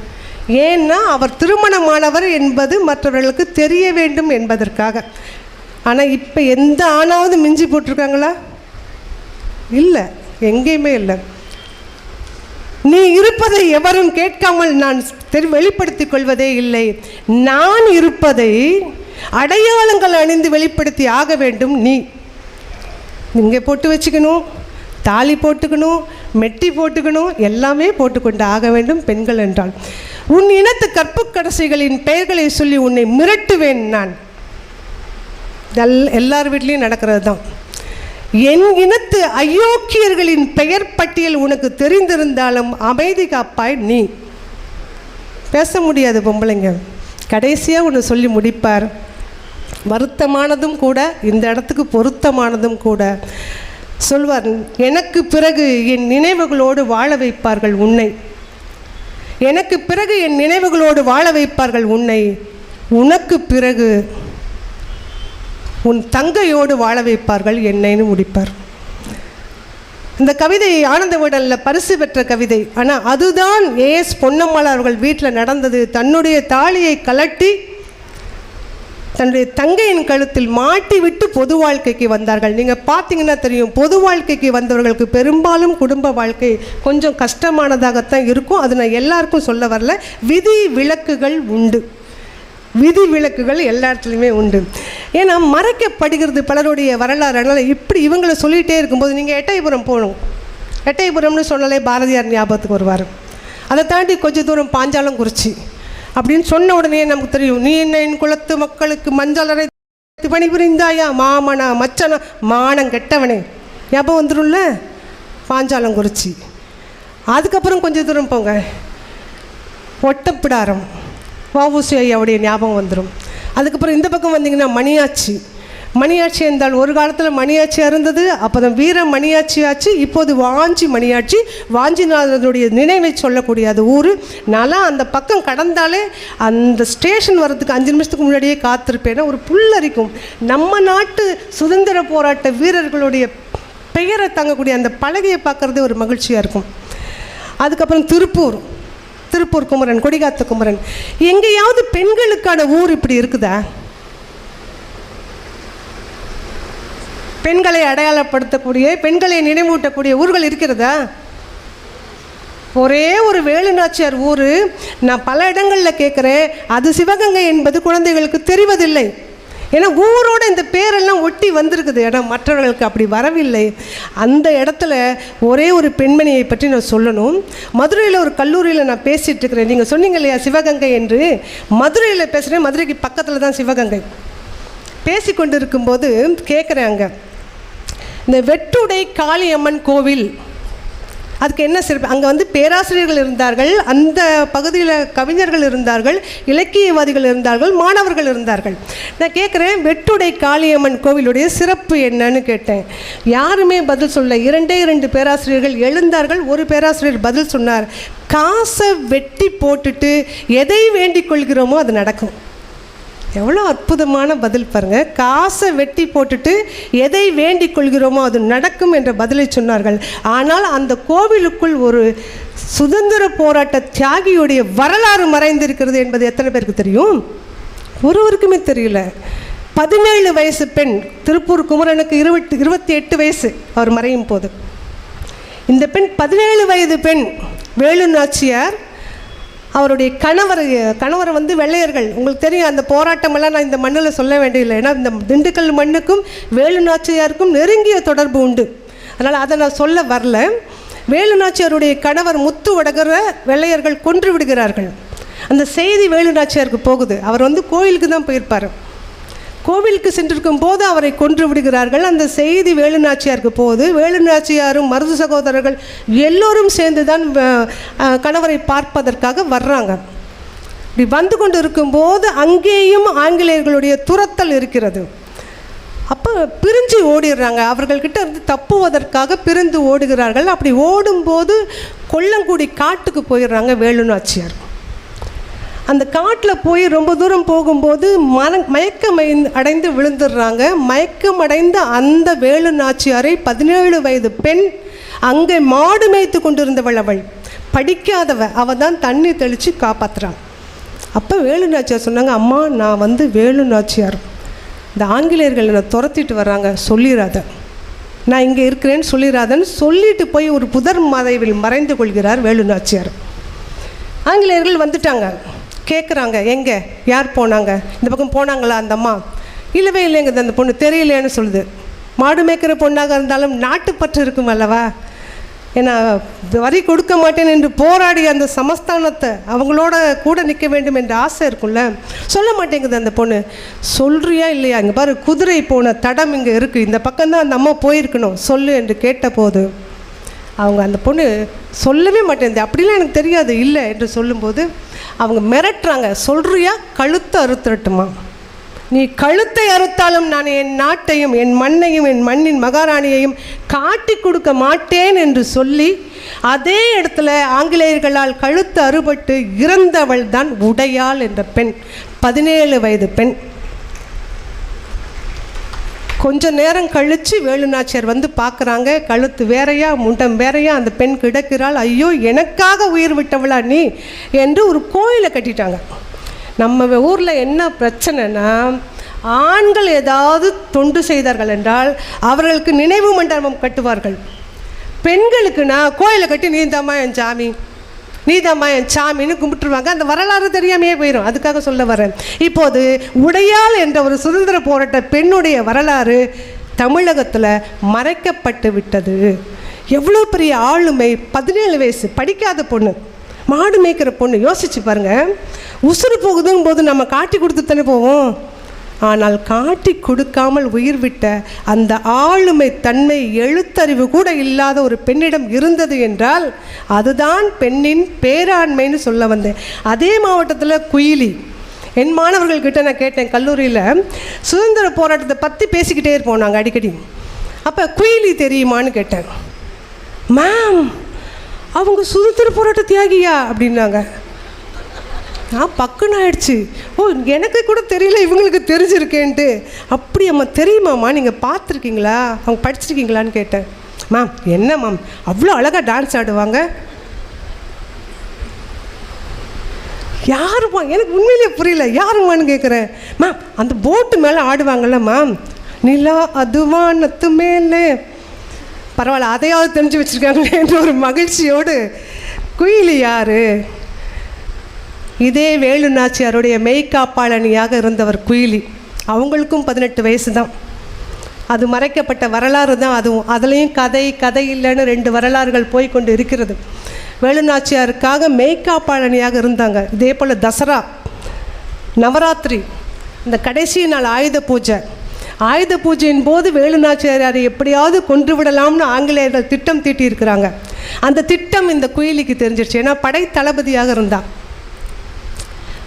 ஏன்னா அவர் திருமணமானவர் என்பது மற்றவர்களுக்கு தெரிய வேண்டும் என்பதற்காக. ஆனால் இப்போ எந்த ஆணாவது மிஞ்சி போட்டிருக்காங்களா? இல்லை, எங்கேயுமே இல்லை. நீ இருப்பதை எவரும் கேட்காமல் நான் வெளிப்படுத்திக் கொள்வதே இல்லை. நான் இருப்பதை அடையாளங்கள் அணிந்து வெளிப்படுத்தி ஆக வேண்டும். நீ இங்கே போட்டு வச்சுக்கணும், தாலி போட்டுக்கணும், மெட்டி போட்டுக்கணும், எல்லாமே போட்டுக்கொண்டு ஆக வேண்டும் பெண்கள் என்றால். உன் இனத்து கற்புக்கரசிகளின் பெயர்களை சொல்லி உன்னை மிரட்டுவேன் நான். எல்லார் வீட்லேயும் நடக்கிறது தான். என் இனத்து அயோக்கியர்களின் பெயர் பட்டியல் உனக்கு தெரிந்திருந்தாலும் அமைதி காப்பாய். நீ பேச முடியாது பொம்பளைங்க. கடைசியாக ஒன்று சொல்லி முடிப்பார். வருத்தமானதும் கூட, இந்த இடத்துக்கு பொருத்தமானதும் கூட சொல்வார். எனக்கு பிறகு என் நினைவுகளோடு வாழ வைப்பார்கள் உன்னை. எனக்கு பிறகு என் நினைவுகளோடு வாழ வைப்பார்கள் உன்னை. உனக்கு பிறகு உன் தங்கையோடு வாழ வைப்பார்கள் என்னைன்னு முடிப்பார். இந்த கவிதை ஆனந்த விடலில் பரிசு பெற்ற கவிதை. ஆனால் அதுதான் ஏஎஸ் பொன்னம்மாள் அவர்கள் வீட்டில் நடந்தது. தன்னுடைய தாலியை கலட்டி தன்னுடைய தங்கையின் கழுத்தில் மாட்டி விட்டு பொது வாழ்க்கைக்கு வந்தார்கள். நீங்கள் பார்த்தீங்கன்னா தெரியும், பொது வாழ்க்கைக்கு வந்தவர்களுக்கு பெரும்பாலும் குடும்ப வாழ்க்கை கொஞ்சம் கஷ்டமானதாகத்தான் இருக்கும். அது நான் எல்லாருக்கும் சொல்ல வரல. விதி விலக்குகள் உண்டு, விதி விலக்குகள் எல்லா இடத்துலையுமே உண்டு. ஏன்னா மறைக்கப்படுகிறது பலருடைய வரலாறு. அதனால் இப்படி இவங்களை சொல்லிகிட்டே இருக்கும்போது நீங்கள் எட்டயபுரம் போகணும். எட்டயபுரம்னு சொன்னாலே பாரதியார் ஞாபகத்துக்கு வருவார். அதை தாண்டி கொஞ்சம் தூரம் பாஞ்சாலங்குறிச்சி அப்படின்னு சொன்ன உடனே நமக்கு தெரியும். நீ என்ன என் குலத்து மக்களுக்கு மஞ்சளரை பணிபுரிந்தாயா மாமனா மச்சனா மானம் கெட்டவனே ஞாபகம் வந்துடும்ல, பாஞ்சாலங்குறிச்சி. அதுக்கப்புறம் கொஞ்சம் தூரம் போங்க, ஒட்டப்பிடாரம் வஉசி ஐயாவுடைய ஞாபகம் வந்துடும். அதுக்கப்புறம் இந்த பக்கம் வந்தீங்கன்னா மணியாச்சி. மணியாட்சி என்றால் ஒரு காலத்தில் மணியாட்சியாக இருந்தது, அப்போ தான் வீர மணியாட்சி ஆச்சு. இப்போது வாஞ்சி மணியாட்சி. வாஞ்சிநாதனுடைய நினைவை சொல்லக்கூடிய அது ஊர். நல்லா அந்த பக்கம் கடந்தாலே அந்த ஸ்டேஷன் வர்றதுக்கு 5 நிமிஷத்துக்கு முன்னாடியே காத்திருப்பேன்னா ஒரு புல்லரிக்கும். நம்ம நாட்டு சுதந்திர போராட்ட வீரர்களுடைய பெயரை தங்கக்கூடிய அந்த பலகையை பார்க்குறதே ஒரு மகிழ்ச்சியாக இருக்கும். அதுக்கப்புறம் திருப்பூர் குமரன், கொடிகாத்த குமரன். எங்கேயாவது பெண்களுக்கான ஊர் இப்படி இருக்குதா? பெண்களை அடையாளப்படுத்தக்கூடிய, பெண்களை நினைவூட்டக்கூடிய ஊர்கள் இருக்கிறதா? ஒரே ஒரு வேலுநாச்சியார் ஊர் நான் பல இடங்களில் கேட்குறேன். அது சிவகங்கை என்பது குழந்தைகளுக்கு தெரிவதில்லை. ஏன்னா ஊரோடு இந்த பேரெல்லாம் ஒட்டி வந்திருக்குது. ஏன்னா மற்றவர்களுக்கு அப்படி வரவில்லை. அந்த இடத்துல ஒரே ஒரு பெண்மணியை பற்றி நான் சொல்லணும். மதுரையில் ஒரு கல்லூரியில் நான் பேசிகிட்டு இருக்கிறேன். நீங்கள் சொன்னீங்க இல்லையா சிவகங்கை என்று. மதுரையில் பேசுகிறேன். மதுரைக்கு பக்கத்தில் தான் சிவகங்கை. பேசி கொண்டு இருக்கும்போது கேட்குறேன், அங்கே இந்த வெட்டுடை காளியம்மன் கோவில் அதுக்கு என்ன சிறப்பு? அங்கே வந்து பேராசிரியர்கள் இருந்தார்கள், அந்த பகுதியில் கவிஞர்கள் இருந்தார்கள், இலக்கியவாதிகள் இருந்தார்கள், மாணவர்கள் இருந்தார்கள். நான் கேட்குறேன், வெட்டுடை காளியம்மன் கோவிலுடைய சிறப்பு என்னன்னு கேட்டேன். யாருமே பதில் சொல்ல. 2 பேராசிரியர்கள் எழுந்தார்கள். ஒரு பேராசிரியர் பதில் சொன்னார், காசை வெட்டி போட்டுட்டு எதை வேண்டிக் கொள்கிறோமோ அது நடக்கும். எவ்வளோ அற்புதமான பதில் பாருங்கள். காசை வெட்டி போட்டுட்டு எதை வேண்டிக் கொள்கிறோமோ அது நடக்கும் என்ற பதிலை சொன்னார்கள். ஆனால் அந்த கோவிலுக்குள் ஒரு சுதந்திர போராட்ட தியாகியுடைய வரலாறு மறைந்திருக்கிறது என்பது எத்தனை பேருக்கு தெரியும்? ஒருவருக்குமே தெரியல. 17 வயசு பெண். திருப்பூர் குமரனுக்கு 28 வயசு அவர் மறையும் போது. இந்த பெண் 17 வயது பெண். வேலு நாச்சியார் அவருடைய கணவர் வந்து வெள்ளையர்கள். உங்களுக்கு தெரியும் அந்த போராட்டமெல்லாம் நான் இந்த மண்ணில் சொல்ல வேண்டியதில்லை. ஏன்னா இந்த திண்டுக்கல் மண்ணுக்கும் வேலு நாச்சியாருக்கும் நெருங்கிய தொடர்பு உண்டு. அதனால் அதை நான் சொல்ல வரல. வேலு நாச்சியாருடைய கணவர் முத்து வடகரை வெள்ளையர்கள் கொன்று விடுகிறார்கள். அந்த செய்தி வேலு நாச்சியாருக்கு போகுது. அவர் வந்து கோயிலுக்கு தான் போயிருப்பார். கோவிலுக்கு சென்றிருக்கும் போது அவரை கொன்று விடுகிறார்கள். அந்த செய்தி வேலுநாச்சியாருக்கு போகுது. வேலுநாச்சியாரும் மருது சகோதரர்கள் எல்லோரும் சேர்ந்து தான் கணவரை பார்ப்பதற்காக வர்றாங்க. இப்படி வந்து கொண்டு இருக்கும்போது அங்கேயும் ஆங்கிலேயர்களுடைய துரத்தல் இருக்கிறது. அப்போ பிரிஞ்சு ஓடிடுறாங்க. அவர்கள்கிட்ட இருந்து தப்புவதற்காக பிரிந்து ஓடுகிறார்கள். அப்படி ஓடும்போது கொல்லங்குடி காட்டுக்கு போயிடுறாங்க வேலுநாச்சியார். அந்த காட்டில் போய் ரொம்ப தூரம் போகும்போது மயக்கம் அடைந்து விழுந்துடுறாங்க. மயக்கம் அடைந்த அந்த வேலு நாச்சியாரை 17 வயது பெண் அங்கே மாடு மேய்த்து கொண்டிருந்தவள், அவள் படிக்காதவ, அவள் தான் தண்ணி தெளித்து காப்பாற்றுறான். அப்போ வேலு நாச்சியார் சொன்னாங்க, அம்மா நான் வேலு நாச்சியார், இந்த ஆங்கிலேயர்கள் என்னை துரத்திட்டு வர்றாங்க, சொல்லிடாத, நான் இங்கே இருக்கிறேன்னு சொல்லிடாதன்னு சொல்லிட்டு போய் ஒரு புதர் மறைவில் மறைந்து கொள்கிறார் வேலு நாச்சியார். ஆங்கிலேயர்கள் வந்துட்டாங்க, கேட்குறாங்க, எங்கே யார் போனாங்க, இந்த பக்கம் போனாங்களா அந்த அம்மா? இல்லவே இல்லைங்க, அந்த பொண்ணு தெரியலேன்னு சொல்லுது. மாடு மேய்க்கிற பொண்ணாக இருந்தாலும் நாட்டுப்பற்று இருக்கும் அல்லவா? ஏன்னா வரி கொடுக்க மாட்டேன் என்று போராடி அந்த சமஸ்தானத்தை அவங்களோட கூட நிற்க வேண்டும் என்ற ஆசை இருக்கும்ல, சொல்ல மாட்டேங்குது அந்த பொண்ணு. சொல்கிறியா இல்லையா, இங்கே பாரு குதிரை போன தடம் இங்கே இருக்குது, இந்த பக்கம்தான் அந்த அம்மா போயிருக்கணும், சொல்லு என்று கேட்டபோது அவங்க அந்த பொண்ணு சொல்லவே மாட்டேங்குது. அப்படிலாம் எனக்கு தெரியாது இல்லை என்று சொல்லும்போது அவங்க மிரட்டுறாங்க, சொல்கிறியா கழுத்தை அறுத்துறட்டுமா, நீ கழுத்தை அறுத்தாலும் நான் என் நாட்டையும் என் மண்ணையும் என் மண்ணின் மகாராணியையும் காட்டி கொடுக்க மாட்டேன் என்று சொல்லி அதே இடத்துல ஆங்கிலேயர்களால் கழுத்து அறுபட்டு இறந்தவள் தான் உடையாள் என்ற பெண், 17 வயது பெண். கொஞ்ச நேரம் கழித்து வேலு நாச்சியார் பார்க்குறாங்க, கழுத்து வேறையா முண்டம் வேறையா அந்த பெண் கிடக்கிறாள். ஐயோ எனக்காக உயிர் விட்டவளா நீ என்று ஒரு கோயிலை கட்டிட்டாங்க. நம்ம ஊரில் என்ன பிரச்சனைனா, ஆண்கள் ஏதாவது தொண்டு செய்தார்கள் என்றால் அவர்களுக்கு நினைவு மண்டபம் கட்டுவார்கள். பெண்களுக்குன்னா கோயிலை கட்டி நீதாம்மா என் சாமி, நீதாம்மா என் சாமின்னு கும்பிட்டுருவாங்க. அந்த வரலாறு தெரியாமையே போயிடும். அதுக்காக சொல்ல வரேன். இப்போது உடையாள் என்ற ஒரு சுதந்திர போராட்ட பெண்ணுடைய வரலாறு தமிழகத்தில் மறைக்கப்பட்டு விட்டது. எவ்வளோ பெரிய ஆளுமை, 17 வயசு படிக்காத பொண்ணு, மாடு மேய்க்கிற பொண்ணு. யோசிச்சு பாருங்கள், உசுறு போகுதுங்கும் போது நம்ம காட்டி கொடுத்து தானே போவோம். ஆனால் காட்டி கொடுக்காமல் உயிர் விட்ட அந்த ஆளுமை தன்மை, எழுத்தறிவு கூட இல்லாத ஒரு பெண்ணிடம் இருந்தது என்றால் அதுதான் பெண்ணின் பேராண்மைன்னு சொல்ல வந்தேன். அதே மாவட்டத்தில் குயிலி, என் மாணவர்கள்கிட்ட நான் கேட்டேன், கல்லூரியில் சுதந்திர போராட்டத்தை பற்றி பேசிக்கிட்டே இருப்போம் நாங்கள் அடிக்கடி. அப்போ குயிலி தெரியுமான்னு கேட்டேன். மேம் அவங்க சுதந்திர போராட்ட தியாகியா அப்படின்னாங்க. நான் பக்குன்னு ஆயிடுச்சு. ஓ எனக்கு கூட தெரியல, இவங்களுக்கு தெரிஞ்சிருக்கேன்ட்டு. அப்படி அம்மா தெரியுமாம்மா, நீங்கள் பார்த்துருக்கீங்களா, அவங்க படிச்சிருக்கீங்களான்னு கேட்டேன். மேம் என்ன மேம் அவ்வளோ அழகாக டான்ஸ் ஆடுவாங்க. யாருமா, எனக்கு உண்மையிலே புரியல, யாருமான்னு கேட்குறேன். மேம் அந்த போட்டு மேலே ஆடுவாங்கள்ல மேம், நிலா அதுவானத்து மேலே, பரவாயில்ல அதையாவது தெரிஞ்சு வச்சுருக்காங்களேன்ற ஒரு மகிழ்ச்சியோடு. குயிலி யார்? இதே வேலு நாச்சியாருடைய மெய்காப்பாளனியாக இருந்தவர் குயிலி. அவங்களுக்கும் 18 வயசு தான். அது மறைக்கப்பட்ட வரலாறு தான் அதுவும். அதுலேயும் கதை இல்லைன்னு 2 வரலாறுகள் போய்கொண்டு இருக்கிறது. வேலு நாச்சியாருக்காக மெய்காப்பாளனியாக இருந்தாங்க. இதே போல் தசரா, நவராத்திரி, இந்த கடைசி நாள் ஆயுத பூஜையின் போது வேலு நாச்சியாரை எப்படியாவது கொன்று விடலாம்னு ஆங்கிலேயர்கள் திட்டம் தீட்டி இருக்கிறாங்க. அந்த திட்டம் இந்த குயிலிக்கு தெரிஞ்சிருச்சு. ஏன்னா படை தளபதியாக இருந்தான்.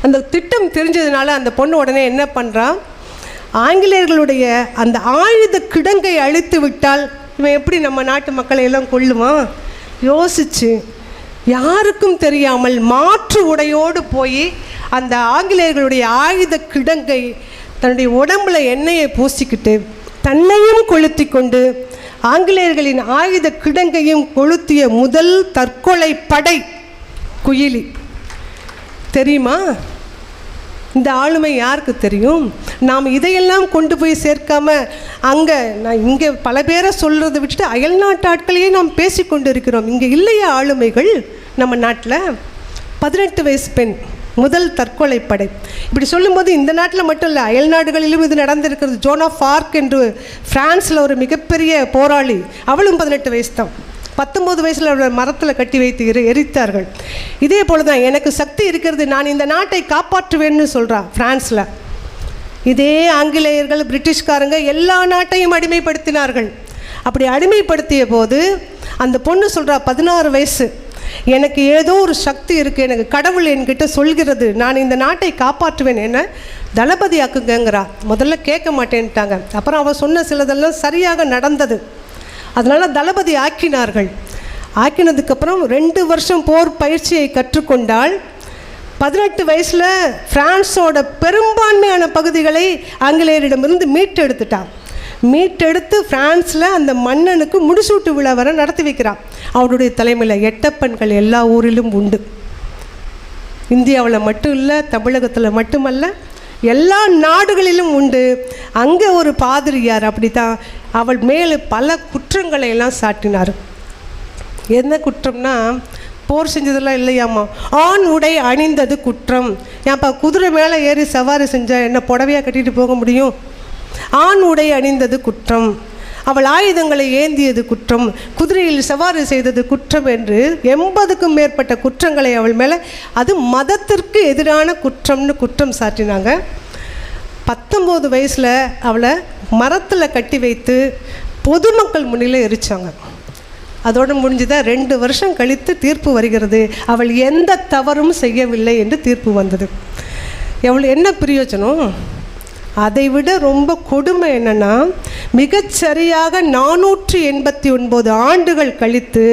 அந்த திட்டம் தெரிஞ்சதுனால அந்த பொண்ணு உடனே என்ன பண்ணுறான், ஆங்கிலேயர்களுடைய அந்த ஆயுத கிடங்கை அழித்து விட்டால் இவன் எப்படி நம்ம நாட்டு மக்களை எல்லாம் கொல்லுவான் யோசிச்சு, யாருக்கும் தெரியாமல் மாற்று உடையோடு போய் அந்த ஆங்கிலேயர்களுடைய ஆயுத கிடங்கை தன்னுடைய உடம்புல எண்ணெயை பூசிக்கிட்டு தன்னையும் கொளுத்தி கொண்டு ஆங்கிலேயர்களின் ஆயுத கிடங்கையும் கொளுத்திய முதல் தற்கொலை படை குயிலி. தெரியுமா? இந்த ஆளுமை யாருக்கு தெரியும்? நாம் இதையெல்லாம் கொண்டு போய் சேர்க்காம இங்கே பல பேரை சொல்கிறத விட்டுட்டு அயல்நாட்டு ஆட்களையே நாம் பேசிக்கொண்டு இருக்கிறோம். இங்கே இல்லையா ஆளுமைகள் நம்ம நாட்டில்? 18 வயசு பெண், முதல் தற்கொலை படை. இப்படி சொல்லும்போது இந்த நாட்டில் மட்டும் இல்லை, அயல் நாடுகளிலும் இது நடந்திருக்கிறது. ஜோன் ஆஃப் ஆர்க் என்று ஃப்ரான்ஸில் ஒரு மிகப்பெரிய போராளி, அவளும் 18 வயசு தான். 19 வயசில் அவளை மரத்தில் கட்டி வைத்து எரித்தார்கள். இதே போல் தான் எனக்கு சக்தி இருக்கிறது, நான் இந்த நாட்டை காப்பாற்றுவேன்னு சொல்கிறான் ஃப்ரான்ஸில். இதே ஆங்கிலேயர்கள், பிரிட்டிஷ்காரங்க எல்லா நாட்டையும் அடிமைப்படுத்தினார்கள். அப்படி அடிமைப்படுத்திய போது அந்த பொண்ணு சொல்கிறா, 16 வயசு, எனக்கு ஏதோ ஒரு சக்தி இருக்குது, எனக்கு கடவுள் என்கிட்ட சொல்கிறது, நான் இந்த நாட்டை காப்பாற்றுவேன், என்ன தளபதி ஆக்குங்கிறா. முதல்ல கேட்க மாட்டேன்ட்டாங்க. அப்புறம் அவள் சொன்ன சிலதெல்லாம் சரியாக நடந்தது. அதனால் தளபதி ஆக்கினார்கள். ஆக்கினதுக்கப்புறம் 2 வருஷம் போர் பயிற்சியை கற்றுக்கொண்டால் 18 வயசில் பிரான்ஸோட பெரும்பான்மையான பகுதிகளை ஆங்கிலேயரிடமிருந்து மீட்டெடுத்துட்டான். மீட்டெடுத்து பிரான்ஸில் அந்த மன்னனுக்கு முடிசூட்டு விழா வர நடத்தி வைக்கிறான். அவருடைய தலைமையில் எட்டப்பன்கள் எல்லா ஊரிலும் உண்டு. இந்தியாவில் மட்டும் இல்லை, தமிழகத்தில் மட்டுமல்ல, எல்லா நாடுகளிலும் உண்டு. அங்கே ஒரு பாதிரியார் அப்படி தான் அவள் மேலே பல குற்றங்களை எல்லாம் சாட்டினார். என்ன குற்றம்னா, போர் செஞ்சதெல்லாம் இல்லையாம்மா, ஆண் உடை அணிந்தது குற்றம். ஏன்ப்பா குதிரை மேலே ஏறி சவாரி செஞ்சால் என்ன புடவையாக கட்டிட்டு போக முடியும்? ஆண் உடை அணிந்தது குற்றம், அவள் ஆயுதங்களை ஏந்தியது குற்றம், குதிரையில் சவாரி செய்தது குற்றம் என்று 80க்கும் மேற்பட்ட குற்றங்களை அவள் மேலே, அது மதத்திற்கு எதிரான குற்றம்னு குற்றம் சாட்டினாங்க. 19 வயசில் அவளை மரத்தில் கட்டி வைத்து பொதுமக்கள் முன்னிலை எரிச்சாங்க. அதோடு முடிஞ்சுதான். 2 வருஷம் கழித்து தீர்ப்பு வருகிறது. அவள் எந்த தவறும் செய்யவில்லை என்று தீர்ப்பு வந்தது. என்ன பிரயோஜனம்? அதைவிட ரொம்ப கொடுமை என்னென்னா, மிகச்சரியாக 489 ஆண்டுகள் கழித்து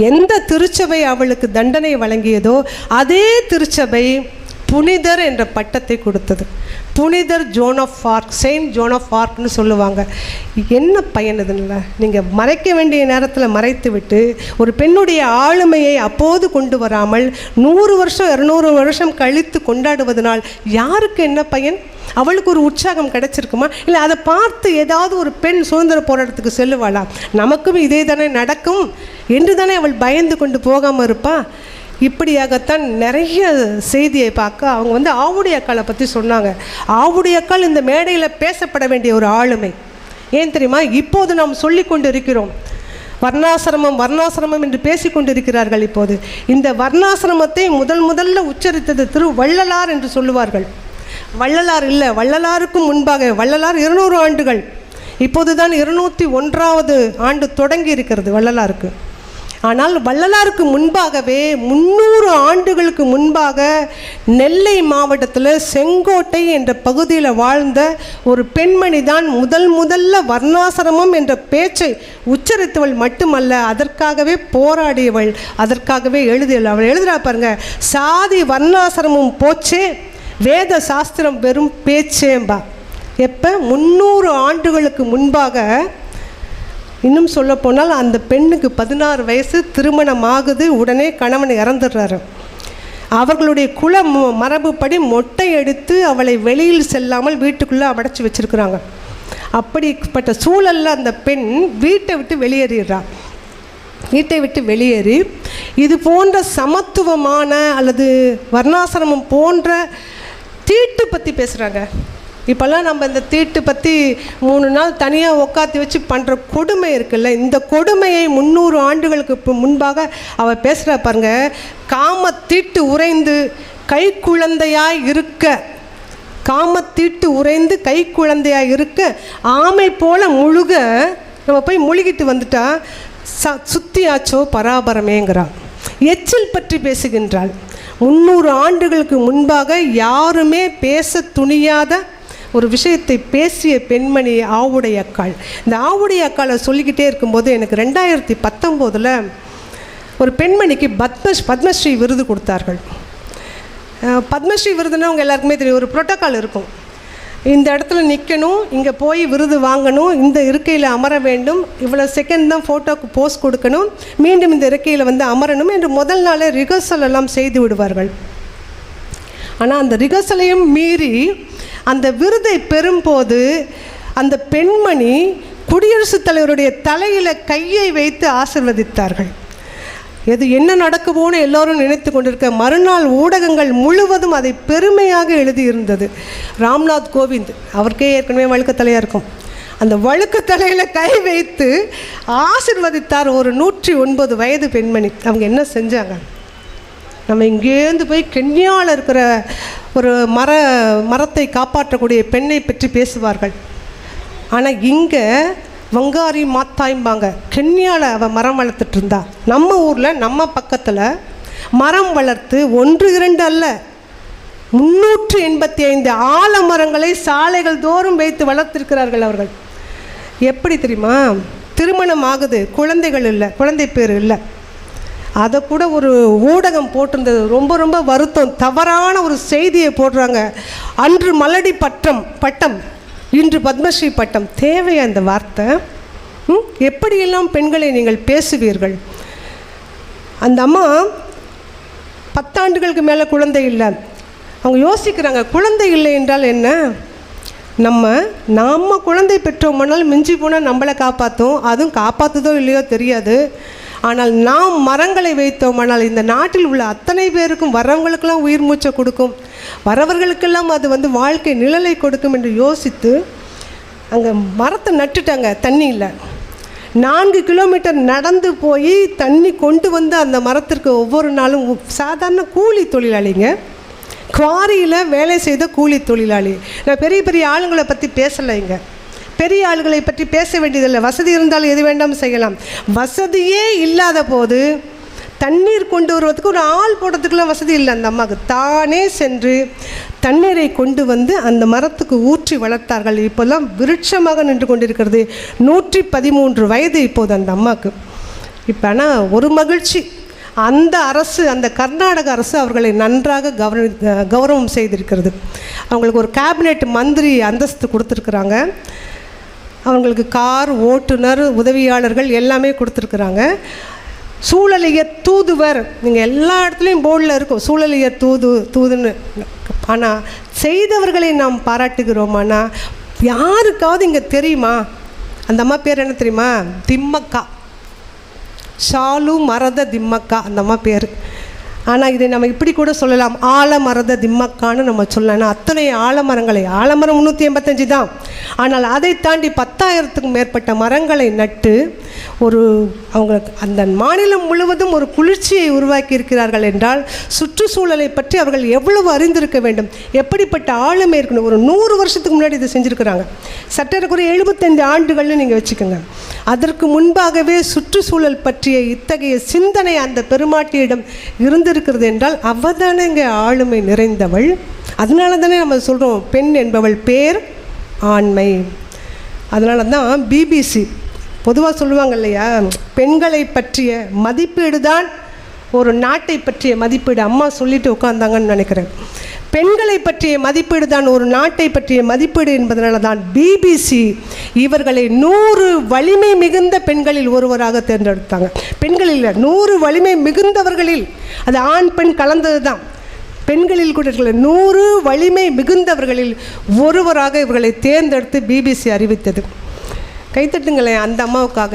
எந்த திருச்சபை அவளுக்கு தண்டனை வழங்கியதோ அதே திருச்சபை புனிதர் என்ற பட்டத்தை கொடுத்தது. புனிதர் Joan of Arc, saint Joan of ஆர்க்னு சொல்லுவாங்க. என்ன பயன் இதுல? நீங்கள் மறைக்க வேண்டிய நேரத்தில் மறைத்து விட்டு ஒரு பெண்ணுடைய ஆளுமையை அப்போது கொண்டு வராமல் 100 வருஷம் 200 வருஷம் கழித்து கொண்டாடுவதனால் யாருக்கு என்ன பயன்? அவளுக்கு ஒரு உற்சாகம் கிடைச்சிருக்குமா? இல்லை அதை பார்த்து ஏதாவது ஒரு பெண் சுதந்திர போராட்டத்துக்கு செல்லுவாளா? நமக்கும் இதே தானே நடக்கும் என்று தானே அவள் பயந்து கொண்டு போகாமல் இருப்பா? இப்படியாகத்தான் நிறைய செய்தியை பார்க்க அவங்க ஆவுடை அக்காளை பற்றி சொன்னாங்க. ஆவுடை அக்காள் இந்த மேடையில் பேசப்பட வேண்டிய ஒரு ஆளுமை. ஏன் தெரியுமா? இப்போது நாம் சொல்லி கொண்டு இருக்கிறோம், வர்ணாசிரமம் வர்ணாசிரமம் என்று பேசிக்கொண்டு இருக்கிறார்கள். இப்போது இந்த வர்ணாசிரமத்தை முதல்ல உச்சரித்தது வள்ளலார் என்று சொல்லுவார்கள். வள்ளலார் இல்லை, வள்ளலாருக்கும் முன்பாக, வள்ளலார் 200 ஆண்டுகள், இப்போது தான் 201வது ஆண்டு தொடங்கி இருக்கிறது வள்ளலாருக்கு. ஆனால் வள்ளலாருக்கு முன்பாகவே 300 ஆண்டுகளுக்கு முன்பாக நெல்லை மாவட்டத்தில் செங்கோட்டை என்ற பகுதியில் வாழ்ந்த ஒரு பெண்மணி தான் முதல்ல வர்ணாசிரமம் என்ற பேச்சை உச்சரித்தவள் மட்டுமல்ல, அதற்காகவே போராடியவள், அதற்காகவே எழுதியவள். அவள் எழுதுறா பாருங்க, சாதி வர்ணாசிரமம் போச்சே, வேத சாஸ்திரம் வெறும் பேச்சேம்பா. எப்போ? 300 ஆண்டுகளுக்கு முன்பாக. இன்னும் சொல்ல போனால் அந்த பெண்ணுக்கு 16 வயசு, திருமணம் ஆகுது, உடனே கணவன் இறந்துடுறாரு. அவர்களுடைய குல மரபுப்படி மொட்டை எடுத்து அவளை வெளியில் செல்லாமல் வீட்டுக்குள்ளே அடைச்சி வச்சிருக்கிறாங்க. அப்படிப்பட்ட சூழலில் அந்த பெண் வீட்டை விட்டு வெளியேறிடுறான். வீட்டை விட்டு வெளியேறி இது போன்ற சமத்துவமான அல்லது வர்ணாசிரமம் போன்ற தீட்டு பற்றி பேசுகிறாங்க. இப்போல்லாம் நம்ம இந்த தீட்டு பற்றி 3 நாள் தனியாக உட்காந்து வச்சு பண்ணுற கொடுமை இருக்குல்ல, இந்த கொடுமையை 300 ஆண்டுகளுக்கு முன்பாக அவள் பேசுகிறா பாருங்க. காமத்தீட்டு உறைந்து கை குழந்தையாய் இருக்க, காமத்தீட்டு உறைந்து கை குழந்தையாய் இருக்க ஆமை போல முழுக நம்ம போய் முழுகிட்டு வந்துட்டா சுத்தியாச்சோ பராபரமேங்கிறாள். எச்சில் பற்றி பேசுகின்றாள். 300 ஆண்டுகளுக்கு முன்பாக யாருமே பேச துணியாத ஒரு விஷயத்தை பேசிய பெண்மணி ஆவுடை அக்காள். இந்த ஆவுடை அக்காளை சொல்லிக்கிட்டே இருக்கும்போது எனக்கு 2019 ஒரு பெண்மணிக்கு பத்மஸ்ரீ விருது கொடுத்தார்கள். பத்மஸ்ரீ விருதுன்னா அவங்க எல்லாருக்குமே தெரியும், ஒரு புரோட்டோக்கால் இருக்கும். இந்த இடத்துல நிற்கணும், இங்கே போய் விருது வாங்கணும், இந்த இருக்கையில் அமர வேண்டும், இவ்வளோ செகண்ட் தான் ஃபோட்டோக்கு போஸ் கொடுக்கணும், மீண்டும் இந்த இருக்கையில் அமரணும் என்று முதல் நாளே ரிஹர்சல் எல்லாம் செய்து விடுவார்கள். ஆனால் அந்த ரிஹர்சலையும் மீறி அந்த விருதை பெறும்போது அந்த பெண்மணி குடியரசுத் தலைவருடைய தலையில் கையை வைத்து ஆசீர்வதித்தார்கள். எது என்ன நடக்குமோன்னு எல்லோரும் நினைத்து கொண்டிருக்க, மறுநாள் ஊடகங்கள் முழுவதும் அதை பெருமையாக எழுதியிருந்தது. ராம்நாத் கோவிந்த், அவருக்கே ஏற்கனவே வழுக்கத்தலையாக இருக்கும், அந்த வழுக்கத்தலையில் கை வைத்து ஆசீர்வதித்தார் ஒரு 109 வயது பெண்மணி. அவங்க என்ன செஞ்சாங்க? நம்ம இங்கேருந்து போய் கென்யாவில் இருக்கிற ஒரு மரத்தை காப்பாற்றக்கூடிய பெண்ணை பற்றி பேசுவார்கள். ஆனால் இங்கே வங்காரி மாத்தாய்ம்பாங்க. கென்யாவில் அவள் மரம் வளர்த்துட்டு இருந்தா. நம்ம ஊரில் நம்ம பக்கத்தில் மரம் வளர்த்து 1 2 அல்ல 385 ஆலமரங்களை சாலைகள் தோறும் வைத்து வளர்த்திருக்கிறார்கள் அவர்கள். எப்படி தெரியுமா? திருமணம் ஆகுது, குழந்தைகள் இல்லை, குழந்தை பேர் இல்லை. அதை கூட ஒரு ஊடகம் போட்டிருந்தது. ரொம்ப ரொம்ப வருத்தம். தவறான ஒரு செய்தியை போடுறாங்க. அன்று மலடி பட்டம் இன்று பத்மஸ்ரீ பட்டம். தேவையா இந்த வார்த்தை? எப்படியெல்லாம் பெண்களை நீங்கள் பேசுவீர்கள்? அந்த அம்மா 10 ஆண்டுகளுக்கு மேலே குழந்தை இல்லை. அவங்க யோசிக்கிறாங்க, குழந்தை இல்லை என்றால் என்ன? நம்ம குழந்தை பெற்றோம்னால் மிஞ்சி போனால் நம்மளை காப்பாற்றும். அதுவும் காப்பாற்றுதோ இல்லையோ தெரியாது. ஆனால் நாம் மரங்களை வைத்தோமானால் இந்த நாட்டில் உள்ள அத்தனை பேருக்கும், வரவங்களுக்கெல்லாம் உயிர் மூச்சை கொடுக்கும், வரவர்களுக்கெல்லாம் அது வாழ்க்கை நிழலை கொடுக்கும் என்று யோசித்து அங்கே மரத்தை நட்டுட்டாங்க. தண்ணி இல்லை. 4 கிலோமீட்டர் நடந்து போய் தண்ணி கொண்டு வந்து அந்த மரத்திற்கு ஒவ்வொரு நாளும் சாதாரண கூலி தொழிலாளிங்க, குவாரியில் வேலை செய்த கூலி தொழிலாளி. நான் பெரிய பெரிய ஆளுங்களை பற்றி பேசலைங்க. பெரிய ஆளுகளை பற்றி பேச வேண்டியதில்லை. வசதி இருந்தாலும் எது வேண்டாம் செய்யலாம். வசதியே இல்லாத போது தண்ணீர் கொண்டு வருவதற்கு ஒரு ஆள் போடுறதுக்குலாம் வசதி இல்லை. அந்த அம்மாவுக்கு தானே சென்று தண்ணீரை கொண்டு வந்து அந்த மரத்துக்கு ஊற்றி வளர்த்தார்கள். இப்போல்லாம் விருட்சமாக நின்று கொண்டிருக்கிறது. 113 வயது இப்போது அந்த அம்மாவுக்கு. இப்போ ஆனால் ஒரு மகிழ்ச்சி, அந்த அரசு, அந்த கர்நாடக அரசு அவர்களை நன்றாக கௌரவம் செய்திருக்கிறது. அவங்களுக்கு ஒரு கேபினெட் மந்திரி அந்தஸ்து கொடுத்துருக்குறாங்க. அவங்களுக்கு கார் ஓட்டுநர், உதவியாளர்கள் எல்லாமே கொடுத்துருக்குறாங்க. சூழலிய தூதுவர், நீங்கள் எல்லா இடத்துலையும் போர்டில் இருக்கும் சூழலிய தூதுன்னு. ஆனால் செய்தவர்களை நாம் பாராட்டுகிறோம். ஆனால் யாருக்காவது இங்கே தெரியுமா? அந்த அம்மா பேர் என்ன தெரியுமா? திம்மக்கா, ஷாலு மரத திம்மக்கா அந்த அம்மா பேர். ஆனால் இதை நம்ம இப்படி கூட சொல்லலாம், ஆலமரத திம்மக்கான்னு நம்ம சொல்லலாம். அத்தனை ஆலமரம் 385 தான். ஆனால் அதை தாண்டி 10,000க்கும் மேற்பட்ட மரங்களை நட்டு அவங்களுக்கு அந்த மாநிலம் முழுவதும் ஒரு குளிர்ச்சியை உருவாக்கி இருக்கிறார்கள் என்றால் சுற்றுச்சூழலை பற்றி அவர்கள் எவ்வளவு அறிந்திருக்க வேண்டும், எப்படிப்பட்ட ஆளுமை இருக்கணும். ஒரு 100 வருஷத்துக்கு முன்னாடி இதை செஞ்சுருக்கிறாங்க. சற்றேறக்குறைய 75 ஆண்டுகள்னு நீங்கள் வச்சுக்கோங்க. அதற்கு முன்பாகவே சுற்றுச்சூழல் பற்றிய இத்தகைய சிந்தனை அந்த பெருமாட்டியிடம் இருந்திருக்கிறது என்றால் அவதானே இங்கே ஆளுமை நிறைந்தவள். அதனால தானே நம்ம சொல்கிறோம் பெண் என்பவள் பேர் ஆண்மை. அதனால தான் பிபிசி பொதுவாக சொல்லுவாங்க இல்லையா, பெண்களை பற்றிய மதிப்பீடு தான் ஒரு நாட்டை பற்றிய மதிப்பீடு. அம்மா சொல்லிட்டு உட்காந்தாங்கன்னு நினைக்கிறேன். பெண்களை பற்றிய மதிப்பீடு தான் ஒரு நாட்டை பற்றிய மதிப்பீடு என்பதனால தான் பிபிசி இவர்களை 100 வலிமை மிகுந்த பெண்களில் ஒருவராக தேர்ந்தெடுத்தாங்க. பெண்களில் 100 வலிமை மிகுந்தவர்களில், அது ஆண் பெண் கலந்தது தான், பெண்களில் கூட 100 வலிமை மிகுந்தவர்களில் ஒருவராக இவர்களை தேர்ந்தெடுத்து பிபிசி அறிவித்தது. கைத்தட்டுங்களேன் அந்த அம்மாவுக்காக.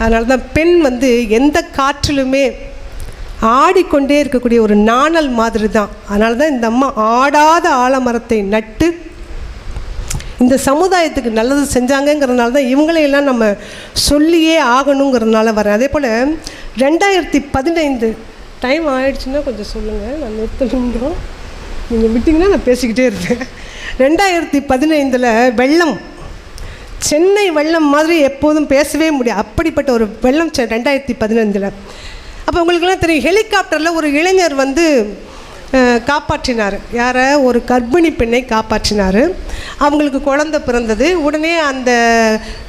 அதனால தான் பெண் எந்த காற்றிலுமே ஆடிக்கொண்டே இருக்கக்கூடிய ஒரு நாணல் மாதிரி தான். அதனால தான் இந்த அம்மா ஆடாத ஆலமரத்தை நட்டு இந்த சமுதாயத்துக்கு நல்லது செஞ்சாங்கங்கிறதுனால தான் இவங்களையெல்லாம் நம்ம சொல்லியே ஆகணுங்கிறதுனால வரேன். அதே போல் 2015 டைம் ஆயிடுச்சுன்னா கொஞ்சம் சொல்லுங்கள், நான் நிறுத்தணும். நீங்கள் விட்டிங்கன்னா நான் பேசிக்கிட்டே இருப்பேன். 2015 வெள்ளம், சென்னை வெள்ளம் மாதிரி எப்போதும் பேசவே முடியாது, அப்படிப்பட்ட ஒரு வெள்ளம் 2015. அப்போ உங்களுக்கெல்லாம் தெரியும், ஹெலிகாப்டரில் ஒரு இளைஞர் காப்பாற்றினார். யாரை? ஒரு கர்ப்பிணி பெண்ணை காப்பாற்றினார். அவங்களுக்கு குழந்தை பிறந்தது. உடனே அந்த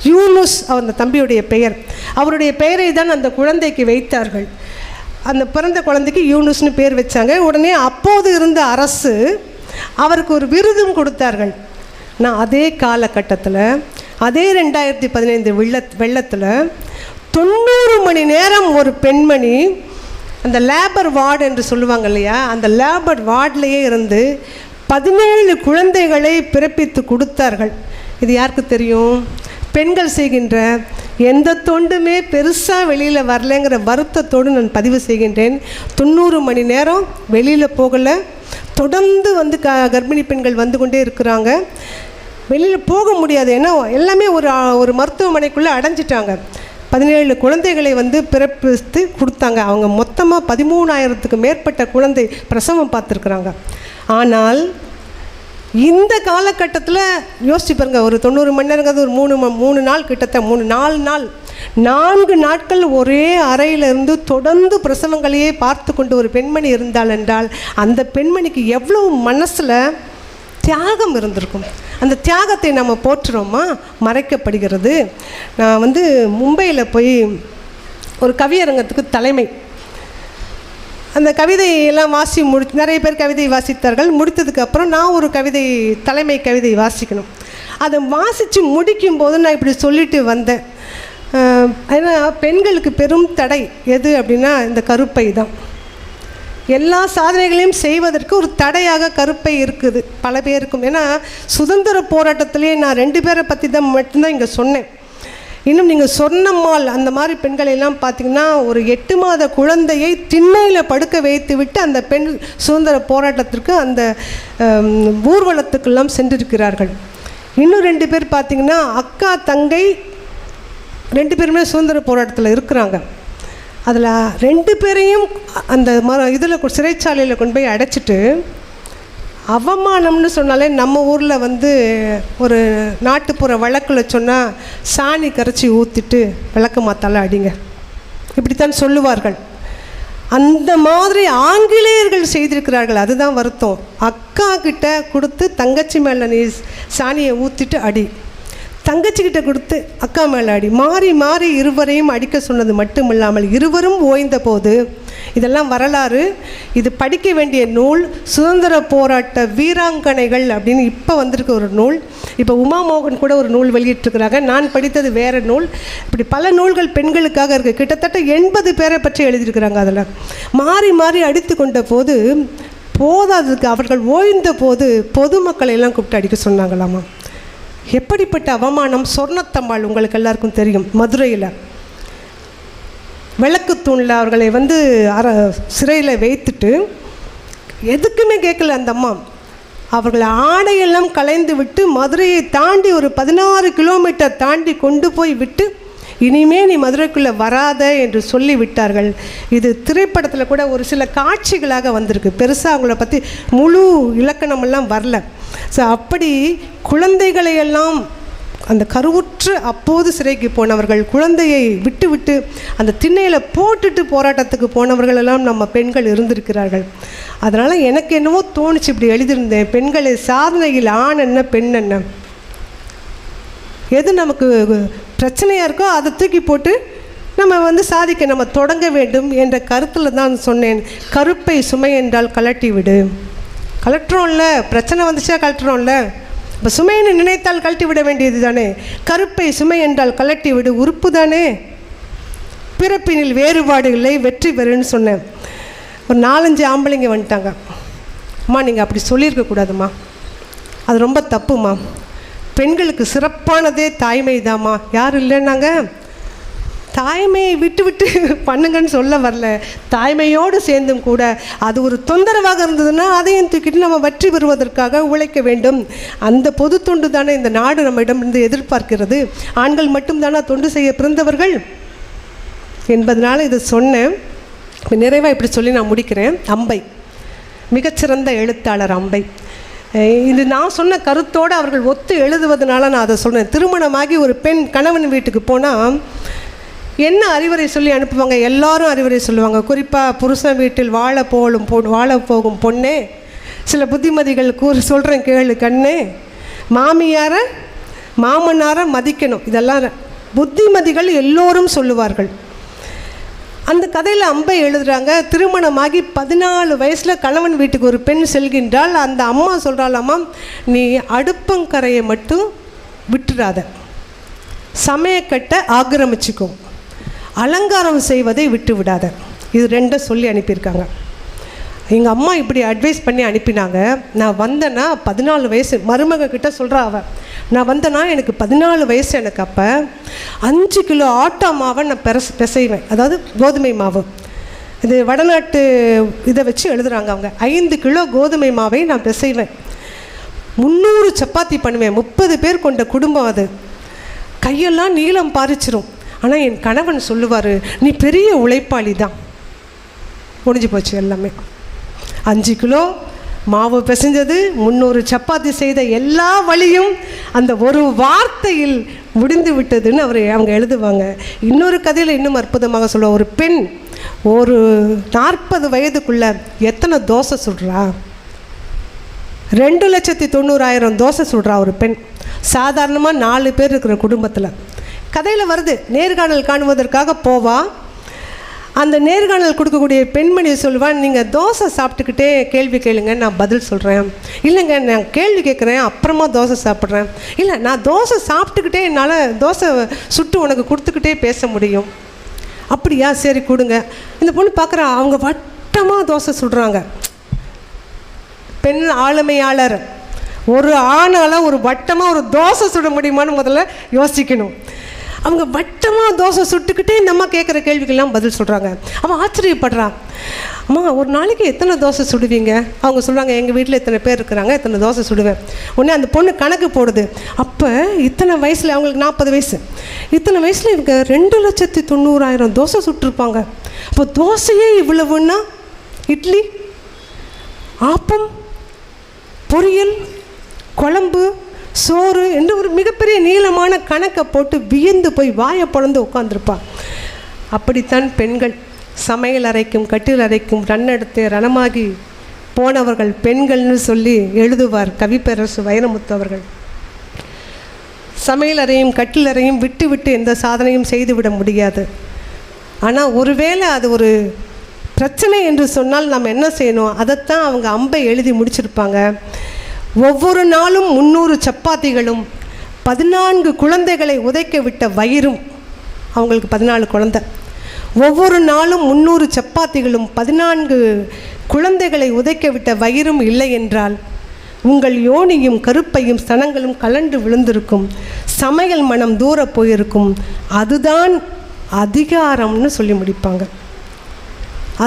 யூனுஸ், அந்த தம்பியுடைய பெயர், அவருடைய பெயரை தான் அந்த குழந்தைக்கு வைத்தார்கள். அந்த பிறந்த குழந்தைக்கு யூனுஸ்னு பேர் வச்சாங்க. உடனே அப்போது இருந்த அரசு அவருக்கு ஒரு விருதும் கொடுத்தார்கள். நான் அதே காலகட்டத்தில், அதே 2015 வெள்ளத்தில் 90 மணி நேரம் ஒரு பெண்மணி அந்த லேபர் வார்டு என்று சொல்லுவாங்க இல்லையா, அந்த லேபர் வார்டிலேயே இருந்து 17 குழந்தைகளை பிறப்பித்து கொடுத்தார்கள். இது யாருக்கு தெரியும்? பெண்கள் செய்கின்ற எந்த தொண்டுமே பெருசாக வெளியில் வரலைங்கிற வருத்தத்தோடு நான் பதிவு செய்கின்றேன். 90 மணி நேரம் வெளியில் போகலை, தொடர்ந்து கர்ப்பிணி பெண்கள் வந்து கொண்டே இருக்கிறாங்க. வெளியில் போக முடியாது, ஏன்னா எல்லாமே ஒரு மருத்துவமனைக்குள்ளே அடைஞ்சிட்டாங்க. 17 குழந்தைகளை பிறப்பித்து கொடுத்தாங்க. அவங்க மொத்தமாக 13,000க்கு மேற்பட்ட குழந்தை பிரசவம் பார்த்துருக்குறாங்க. ஆனால் இந்த காலகட்டத்தில் யோசிச்சு பாருங்கள், ஒரு 90 மணி நேரங்கிறது ஒரு 3 நாள், கிட்டத்தட்ட 4 நாள், 4 நாட்கள் ஒரே அறையிலிருந்து தொடர்ந்து பிரசவங்களையே பார்த்து கொண்டு ஒரு பெண்மணி இருந்தாள் என்றால் அந்த பெண்மணிக்கு எவ்வளவு மனசில் தியாகம் இருந்திருக்கும். அந்த தியாகத்தை நம்ம போற்றுறோமா? மறைக்கப்படுகிறது. நான் மும்பையில் போய் ஒரு கவியரங்கத்துக்கு தலைமை. அந்த கவிதையெல்லாம் நிறைய பேர் கவிதை வாசித்தார்கள். முடித்ததுக்கப்புறம் நான் ஒரு தலைமை கவிதை வாசிக்கணும். அதை வாசித்து முடிக்கும்போது நான் இப்படி சொல்லிட்டு வந்தேன். ஏன்னா பெண்களுக்கு பெரும் தடை எது அப்படின்னா இந்த கருப்பை தான். எல்லா சாதனைகளையும் செய்வதற்கு ஒரு தடையாக கருப்பை இருக்குது பல பேருக்கும். ஏன்னா சுதந்திர போராட்டத்திலே நான் 2 பேரை பற்றி தான் மட்டும்தான் இங்கே சொன்னேன். இன்னும் நீங்கள் சொன்னம்மாள் அந்த மாதிரி பெண்களெல்லாம் பார்த்திங்கன்னா ஒரு 8 மாத குழந்தையை திண்ணையில் படுக்க வைத்து விட்டு அந்த பெண் சுதந்திர போராட்டத்திற்கு அந்த ஊர்வலத்துக்கெல்லாம் சென்றிருக்கிறார்கள். இன்னும் 2 பேர் பார்த்திங்கன்னா அக்கா தங்கை 2 பேருமே சுதந்திர போராட்டத்தில் இருக்கிறாங்க. அதில் 2 பேரையும் அந்த இதில் சிறைச்சாலையில் கொண்டு போய் அடைச்சிட்டு அவமானம்னு சொன்னாலே நம்ம ஊரில் ஒரு நாட்டுப்புற வழக்கில் சொன்னால் சாணி கரைச்சி ஊற்றிட்டு விளக்க மாத்தால அடிங்க, இப்படித்தான் சொல்லுவார்கள். அந்த மாதிரி ஆங்கிலேயர்கள் செய்திருக்கிறார்கள். அதுதான் வருத்தம். அக்கா கிட்ட கொடுத்து தங்கச்சி மேலே நீ சாணியை ஊற்றிட்டு அடி, தங்கச்சிக்கிட்ட கொடுத்து அக்கா மேலே அடி, மாறி மாறி இருவரையும் அடிக்க சொன்னது மட்டுமில்லாமல் இருவரும் ஓய்ந்த போது, இதெல்லாம் வரலாறு, இது படிக்க வேண்டிய நூல். சுதந்திர போராட்ட வீராங்கனைகள் அப்படின்னு இப்போ வந்திருக்க ஒரு நூல். இப்போ உமா மோகன் கூட ஒரு நூல் வெளியிட்டிருக்கிறாங்க. நான் படித்தது வேறு நூல். இப்படி பல நூல்கள் பெண்களுக்காக இருக்குது. கிட்டத்தட்ட 80 பேரை பற்றி எழுதியிருக்கிறாங்க. அதில் மாறி மாறி அடித்து கொண்ட போது போதாததுக்கு அவர்கள் ஓய்ந்த போது பொதுமக்களை எல்லாம் கூப்பிட்டு அடிக்க சொன்னாங்களாமா. எப்படிப்பட்ட அவமானம்! சொர்ணத்தம்மாள் உங்களுக்கு எல்லாருக்கும் தெரியும். மதுரையில் விளக்கு தூணில் அவர்களை சிறையில் வைத்துட்டு எதுக்குமே கேட்கல அந்த அம்மா. அவர்களை ஆடையெல்லாம் கலைந்து விட்டு மதுரையை தாண்டி ஒரு 16 கிலோமீட்டர் தாண்டி கொண்டு போய் விட்டு இனிமே நீ மதுரைக்குள்ளே வராத என்று சொல்லி விட்டார்கள். இது திரைப்படத்தில் கூட ஒரு சில காட்சிகளாக வந்திருக்கு. பெருசாக அவங்கள பற்றி முழு இலக்கணமெல்லாம் வரல. ஸோ அப்படி குழந்தைகளையெல்லாம் அந்த கருவுற்று அப்போது சிறைக்கு போனவர்கள், குழந்தையை விட்டு விட்டு அந்த திண்ணையில் போட்டுட்டு போராட்டத்துக்கு போனவர்களெல்லாம் நம்ம பெண்கள் இருந்திருக்கிறார்கள். அதனால் எனக்கு என்னவோ தோணுச்சு, இப்படி எழுதியிருந்தேன். பெண்களை சாதனையில் ஆண் என்ன பெண் என்ன, எது நமக்கு பிரச்சனையாக இருக்கோ அதை தூக்கி போட்டு நம்ம சாதிக்க நம்ம தொடங்க வேண்டும் என்ற கருத்தில் தான் சொன்னேன். கருப்பை சுமை என்றால் கலட்டி விடு. கலட்டுறோம்ல, பிரச்சனை வந்துச்சா கலட்டுறோம்ல, இப்போ சுமைன்னு நினைத்தால் கழட்டி விட வேண்டியது தானே. கருப்பை சுமை என்றால் கலட்டி விடு, உறுப்பு தானே. பிறப்பினில் வேறுபாடு இல்லை, வெற்றி பெறுன்னு சொன்னேன். ஒரு 4-5 ஆம்பளைங்க வந்துட்டாங்க. அம்மா நீங்கள் அப்படி சொல்லியிருக்கக்கூடாதும்மா, அது ரொம்ப தப்புமா, பெண்களுக்கு சிறப்பானதே தாய்மை தாம்மா. யாரும் இல்லைன்னாங்க. தாய்மையை விட்டு விட்டு பண்ணுங்கன்னு சொல்ல வரல, தாய்மையோடு சேர்ந்தும் கூட அது ஒரு தொந்தரவாக இருந்ததுன்னா அதையும் தூக்கிட்டு நம்ம வெற்றி பெறுவதற்காக உழைக்க வேண்டும். அந்த பொது தொண்டு தானே இந்த நாடு நம்மிடமிருந்து எதிர்பார்க்கிறது. ஆண்கள் மட்டும்தானே தொண்டு செய்ய பிறந்தவர்கள் என்பதனால இதை சொன்னேன். நிறைவாக இப்படி சொல்லி நான் முடிக்கிறேன். அம்பை மிகச்சிறந்த எழுத்தாளர் அம்பை. இது நான் சொன்ன கருத்தோடு அவர்கள் ஒத்து எழுதுவதனால நான் அதை சொன்னேன். திருமணமாகி ஒரு பெண் கணவன் வீட்டுக்கு போனால் என்ன அறிவுரை சொல்லி அனுப்புவாங்க? எல்லாரும் அறிவுரை சொல்லுவாங்க. குறிப்பாக புருஷன் வீட்டில் வாழ போகும் பொண்ணே, சில புத்திமதிகள் சொல்கிறேன் கேளு கண்ணே, மாமியாரை மாமனாரை மதிக்கணும். இதெல்லாம் புத்திமதிகள் எல்லோரும் சொல்லுவார்கள். அந்த கதையில் அம்பை எழுதுகிறாங்க. திருமணமாகி 14 வயசில் கணவன் வீட்டுக்கு ஒரு பெண் செல்கின்றால் அந்த அம்மா சொல்கிறாளாம்மா, நீ அடுப்பங்கரையை மட்டும் விட்டுறாத, சமையக்கட்டை ஆக்கிரமிச்சிக்கும், அலங்காரம் செய்வதை விட்டு விடாத. இது 2 சொல்லி அனுப்பியிருக்காங்க. எங்கள் அம்மா இப்படி அட்வைஸ் பண்ணி அனுப்பினாங்க. நான் வந்தேன்னா 14 வயசு, மருமக கிட்ட சொல்கிறா அவள், நான் வந்தேன்னா எனக்கு 14 வயசு. எனக்கு அப்போ 5 கிலோ ஆட்டா மாவை நான் பிசைவேன், அதாவது கோதுமை மாவு. இது வடநாட்டு இதை வச்சு எழுதுகிறாங்க அவங்க. 5 கிலோ கோதுமை மாவை நான் பிசைவேன், 300 சப்பாத்தி பண்ணுவேன். 30 பேர் கொண்ட குடும்பம் அது. கையெல்லாம் நீளம் பாரிச்சிரும். ஆனால் என் கணவன் சொல்லுவார், நீ பெரிய உழைப்பாளி தான். முடிஞ்சு போச்சு எல்லாமே. 5 கிலோ மாவு பிசைஞ்சது, 300 சப்பாத்தி செய்த எல்லா வழியும் அந்த ஒரு வார்த்தையில் முடிந்து விட்டதுன்னு அவங்க எழுதுவாங்க. இன்னொரு கதையில் இன்னும் அற்புதமாக சொல்லுவாங்க. ஒரு பெண் ஒரு 40 வயதுக்குள்ளே எத்தனை தோசை சுடுறா? 2,90,000 தோசை சுடுறா ஒரு பெண். சாதாரணமாக 4 பேர் இருக்கிற குடும்பத்தில். கதையில் வருது. நேர்காணல் காணுவதற்காக போவா. அந்த நேர்காணல் கொடுக்கக்கூடிய பெண்மணி சொல்லுவான், நீங்கள் தோசை சாப்பிட்டுக்கிட்டே கேள்வி கேளுங்க, நான் பதில் சொல்கிறேன். இல்லைங்க, நான் கேள்வி கேட்குறேன் அப்புறமா தோசை சாப்பிட்றேன். இல்லை, நான் தோசை சாப்பிட்டுக்கிட்டே என்னால் தோசை சுட்டு உனக்கு கொடுத்துக்கிட்டே பேச முடியும். அப்படியா, சரி கொடுங்க. இந்த பொண்ணு பார்க்குறா, அவங்க வட்டமாக தோசை சுடுறாங்க. பெண் ஆளுமையாளர். ஒரு ஆணால் ஒரு வட்டமாக ஒரு தோசை சுட முடியுமான்னு முதல்ல யோசிக்கணும். அவங்க வட்டமாக தோசை சுட்டுக்கிட்டே இந்த அம்மா கேட்குற கேள்விக்கெல்லாம் பதில் சொல்கிறாங்க. அவன் ஆச்சரியப்படுறான். அம்மா, ஒரு நாளைக்கு எத்தனை தோசை சுடுவீங்க? அவங்க சொல்கிறாங்க, எங்கள் வீட்டில் இத்தனை பேர் இருக்கிறாங்க, இத்தனை தோசை சுடுவேன். உடனே அந்த பொண்ணு கணக்கு போடுது. அப்போ இத்தனை வயசில், அவங்களுக்கு 40 வயசு, இத்தனை வயசில் இவங்க 2,90,000 தோசை சுட்டிருப்பாங்க. அப்போ தோசையே இவ்வளவுன்னா இட்லி, ஆப்பம், பொரியல், குழம்பு, சோறு என்று ஒரு மிகப்பெரிய நீளமான கணக்கை போட்டு வியந்து போய் வாயை பொழந்து உட்காந்துருப்பாள். அப்படித்தான் பெண்கள் சமையல் அறைக்கும் கட்டில் அறைக்கும் ரன்னெடுத்து ரணமாகி போனவர்கள் பெண்கள்னு சொல்லி எழுதுவார் கவிப்பேரரசு வைரமுத்து அவர்கள். சமையல் அறையும் கட்டில் அறையும் விட்டு விட்டு எந்த சாதனையும் செய்துவிட முடியாது. ஆனால் ஒருவேளை அது ஒரு பிரச்சனை என்று சொன்னால் நாம் என்ன செய்யணும்? அதைத்தான் அவங்க அம்பை எழுதி முடிச்சிருப்பாங்க. ஒவ்வொரு நாளும் 300 சப்பாத்திகளும் 14 குழந்தைகளை உதைக்க விட்ட வயிறும், அவங்களுக்கு 14 குழந்தை. ஒவ்வொரு நாளும் 300 சப்பாத்திகளும் 14 குழந்தைகளை உதைக்க விட்ட வயிறும் இல்லை என்றால் உங்கள் யோனியும் கருப்பையும் ஸ்தனங்களும் கலண்டு விழுந்திருக்கும், சமையல் மனம் தூர போயிருக்கும். அதுதான் அதிகாரம்னு சொல்லி முடிப்பாங்க.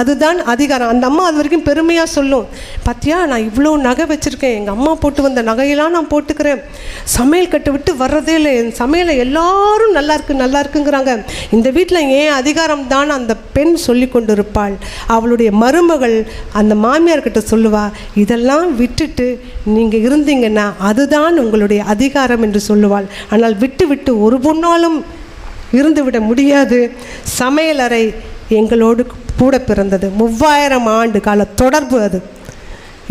அதுதான் அதிகாரம். அந்த அம்மா அது வரைக்கும் பெருமையாக சொல்லும், பார்த்தியா நான் இவ்வளோ நகை வச்சுருக்கேன், எங்கள் அம்மா போட்டு வந்த நகையெல்லாம் நான் போட்டுக்கிறேன், சமையல் கட்டு விட்டு வர்றதே இல்லை, என் சமையலை எல்லாரும் நல்லா இருக்குங்கிறாங்க. இந்த வீட்டில் ஏன் அதிகாரம் தான் அந்த பெண் சொல்லி கொண்டு இருப்பாள். அவளுடைய மருமகள் அந்த மாமியார்கிட்ட சொல்லுவா, இதெல்லாம் விட்டுட்டு நீங்கள் இருந்தீங்கன்னா அதுதான் உங்களுடைய அதிகாரம் என்று சொல்லுவாள். ஆனால் விட்டு விட்டு ஒரு பொண்ணாலும் இருந்துவிட முடியாது. சமையலறை எங்களோடு கூட பிறந்தது. 3000 ஆண்டு கால தொடர்பு அது.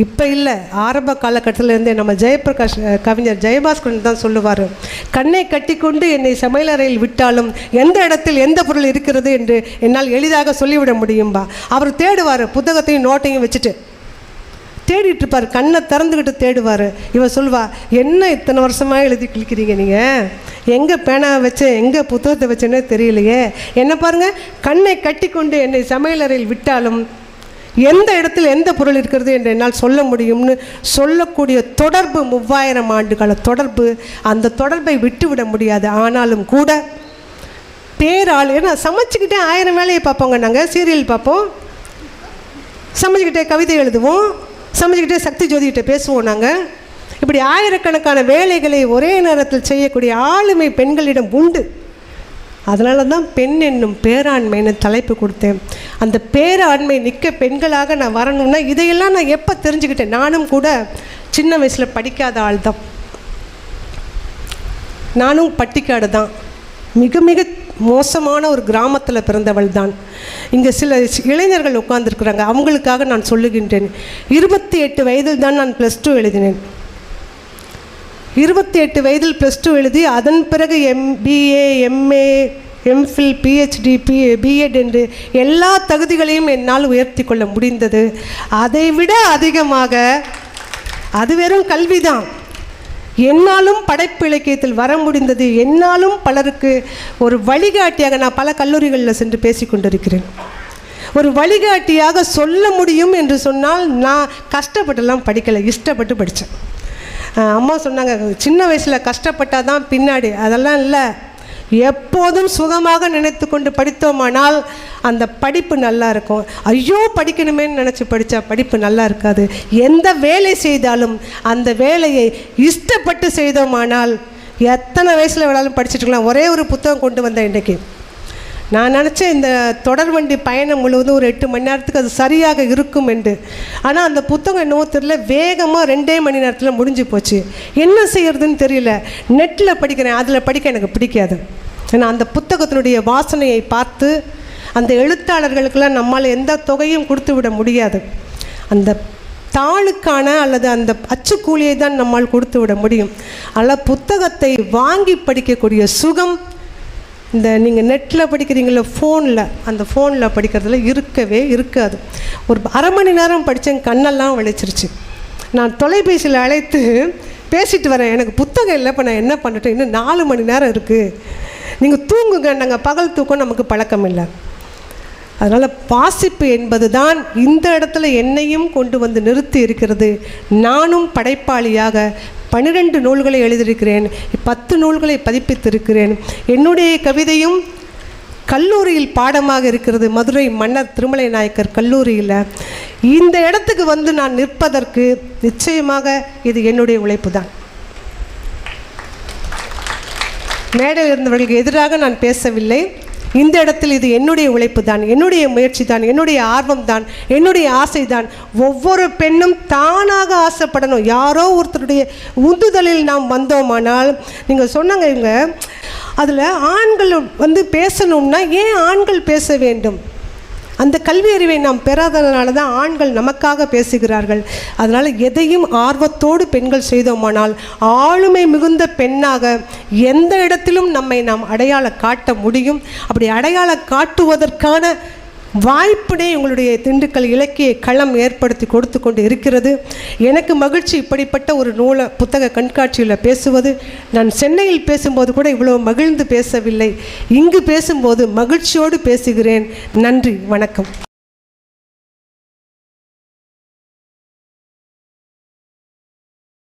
இப்போ இல்லை, ஆரம்ப காலகட்டத்திலேருந்தே நம்ம ஜெயபிரகாஷ் கவிஞர் ஜெயபாஸ்கரன் தான் சொல்லுவார், கண்ணை கட்டி கொண்டு என்னை சமையலறையில் விட்டாலும் எந்த இடத்தில் எந்த பொருள் இருக்கிறது என்று என்னால் எளிதாக சொல்லிவிட முடியும்பா. அவர் தேடுவார், புத்தகத்தையும் நோட்டையும் வச்சுட்டு தேடிட்டு இருப்பார், கண்ணை திறந்துக்கிட்டு தேடுவார். இவன் சொல்வா, என்ன இத்தனை வருஷமாக எழுதி கிழிக்கிறீங்க நீங்கள், எங்கே பேனா வச்சேன் எங்கே புத்தகத்தை வச்சேன்னே தெரியலையே, என்ன பாருங்கள், கண்ணை கட்டி கொண்டு என்னை சமையலறையில் விட்டாலும் எந்த இடத்தில் எந்த பொருள் இருக்கிறது என்று என்னால் சொல்ல முடியும்னு சொல்லக்கூடிய தொடர்பு 3000 ஆண்டு கால தொடர்பு. அந்த தொடர்பை விட்டுவிட முடியாது. ஆனாலும் கூட பேராள், ஏன்னா சமைச்சிக்கிட்டே 1000 வேலையை பார்ப்போங்க. நாங்கள் சீரியல் பார்ப்போம், சமைச்சிக்கிட்டே கவிதை எழுதுவோம், சமைச்சிக்கிட்டே சக்தி ஜோதிகிட்ட பேசுவோம். நாங்கள் இப்படி ஆயிரக்கணக்கான வேலைகளை ஒரே நேரத்தில் செய்யக்கூடிய ஆளுமை பெண்களிடம் உண்டு. அதனால தான் பெண் என்னும் பேராண்மைன்னு தலைப்பு கொடுத்தேன். அந்த பேராண்மை நிற்க பெண்களாக நான் வரணும்னா இதையெல்லாம் நான் எப்போ தெரிஞ்சுக்கிட்டேன்? நானும் கூட சின்ன வயசில் படிக்காத ஆள் தான், நானும் பட்டிக்காடு தான், மிக மிக மோசமான ஒரு கிராமத்தில் பிறந்தவள் தான். இங்கே சில இளைஞர்கள் உட்கார்ந்துருக்குறாங்க, அவங்களுக்காக நான் சொல்லுகின்றேன். 28 வயதில் தான் நான் +2 எழுதினேன். 28 வயதில் +2 எழுதி அதன் பிறகு MBA, MA, MPhil, PhD, B.Ed என்று எல்லா தகுதிகளையும் என்னால் உயர்த்தி கொள்ள முடிந்தது. அதைவிட அதிகமாக அது வெறும் கல்விதான். என்னாலும் படைப்பு இலக்கியத்தில் வர முடிந்தது. என்னாலும் பலருக்கு ஒரு வழிகாட்டியாக நான் பல கல்லூரிகளில் சென்று பேசி கொண்டிருக்கிறேன். ஒரு வழிகாட்டியாக சொல்ல முடியும் என்று சொன்னால் நான் கஷ்டப்பட்டுலாம் படிக்கலை, இஷ்டப்பட்டு படித்தேன். அம்மா சொன்னாங்க, சின்ன வயசில் கஷ்டப்பட்டால் தான் பின்னாடி, அதெல்லாம் இல்லை. எப்போதும் சுகமாக நினைத்து கொண்டு படித்தோமானால் அந்த படிப்பு நல்லா இருக்கும். ஐயோ படிக்கணுமேன்னு நினச்சி படித்தா படிப்பு நல்லா இருக்காது. எந்த வேலை செய்தாலும் அந்த வேலையை இஷ்டப்பட்டு செய்தோமானால் எத்தனை வயசில் வேணாலும் படிச்சுட்டுக்கலாம். ஒரே ஒரு புத்தகம் கொண்டு வந்தேன் இன்றைக்கி. நான் நினச்சேன் இந்த தொடர்வண்டி பயணம் முழுவதும் ஒரு 8 மணி நேரத்துக்கு அது சரியாக இருக்கும் என்று. ஆனால் அந்த புத்தகம் என்னவோ தெரியல, வேகமாக 2 மணி நேரத்தில் முடிஞ்சு போச்சு. என்ன செய்கிறதுன்னு தெரியல. நெட்டில் படிக்கிறேன், அதில் படிக்க எனக்கு பிடிக்காது. ஏன்னா அந்த புத்தகத்தினுடைய வாசனையை பார்த்து அந்த எழுத்தாளர்களுக்கெல்லாம் நம்மால் எந்த தொகையும் கொடுத்து விட முடியாது. அந்த தாளுக்கான அல்லது அந்த அச்சுக்கூலியை தான் நம்மால் கொடுத்து விட முடியும். ஆனால் புத்தகத்தை வாங்கி படிக்கக்கூடிய சுகம் இந்த நீங்கள் நெட்டில் படிக்கிறீங்களோ ஃபோனில், அந்த ஃபோனில் படிக்கிறதுல இருக்கவே இருக்காது. ஒரு அரை மணி நேரம் படித்தேன், கண்ணெல்லாம் வலிச்சிருச்சு. நான் தொலைபேசியில் அழைத்து பேசிட்டு வரேன், எனக்கு புத்தகம் இல்லை, இப்போ நான் என்ன பண்ணிட்டேன், இன்னும் 4 மணி நேரம் இருக்குது, நீங்கள் தூங்குங்க, நாங்கள் பகல் தூக்கம் நமக்கு பழக்கம் இல்லை. அதனால் வாசிப்பு என்பது தான் இந்த இடத்துல என்னையும் கொண்டு வந்து நிறுத்தி இருக்கிறது. நானும் படைப்பாளியாக 12 நூல்களை எழுதியிருக்கிறேன், 10 நூல்களை பதிப்பித்திருக்கிறேன். என்னுடைய கவிதையும் கல்லூரியில் பாடமாக இருக்கிறது, மதுரை மன்னர் திருமலை நாயக்கர் கல்லூரியில். இந்த இடத்துக்கு வந்து நான் நிற்பதற்கு நிச்சயமாக இது என்னுடைய உழைப்பு தான். மேடையில் இருந்தவர்களுக்கு எதிராக நான் பேசவில்லை. இந்த இடத்தில் இது என்னுடைய உழைப்பு தான், என்னுடைய முயற்சி தான், என்னுடைய ஆர்வம் தான், என்னுடைய ஆசை தான். ஒவ்வொரு பெண்ணும் தானாக ஆசைப்படணும். யாரோ ஒருத்தருடைய உந்துதலில் நாம் வந்தோமானால், நீங்கள் சொன்னாங்க இவங்க அதில் ஆண்கள் வந்து பேசணும்னா ஏன் ஆண்கள் பேச வேண்டும்? அந்த கல்வி அறிவை நாம் பெறாததுனால தான் ஆண்கள் நமக்காக பேசுகிறார்கள். அதனால் எதையும் ஆர்வத்தோடு பெண்கள் செய்தோமானால் ஆளுமை மிகுந்த பெண்ணாக எந்த இடத்திலும் நம்மை நாம் அடையாளம் காட்ட முடியும். அப்படி அடையாளம் காட்டுவதற்கான வாய்ப்பினை உங்களுடைய திண்டுக்கல் இலக்கிய களம் ஏற்படுத்தி கொடுத்து கொண்டு இருக்கிறது. எனக்கு மகிழ்ச்சி இப்படிப்பட்ட ஒரு புத்தக கண்காட்சியில் பேசுவது. நான் சென்னையில் பேசும்போது கூட இவ்வளவு மகிழ்ந்து பேசவில்லை, இங்கு பேசும்போது மகிழ்ச்சியோடு பேசுகிறேன். நன்றி, வணக்கம்.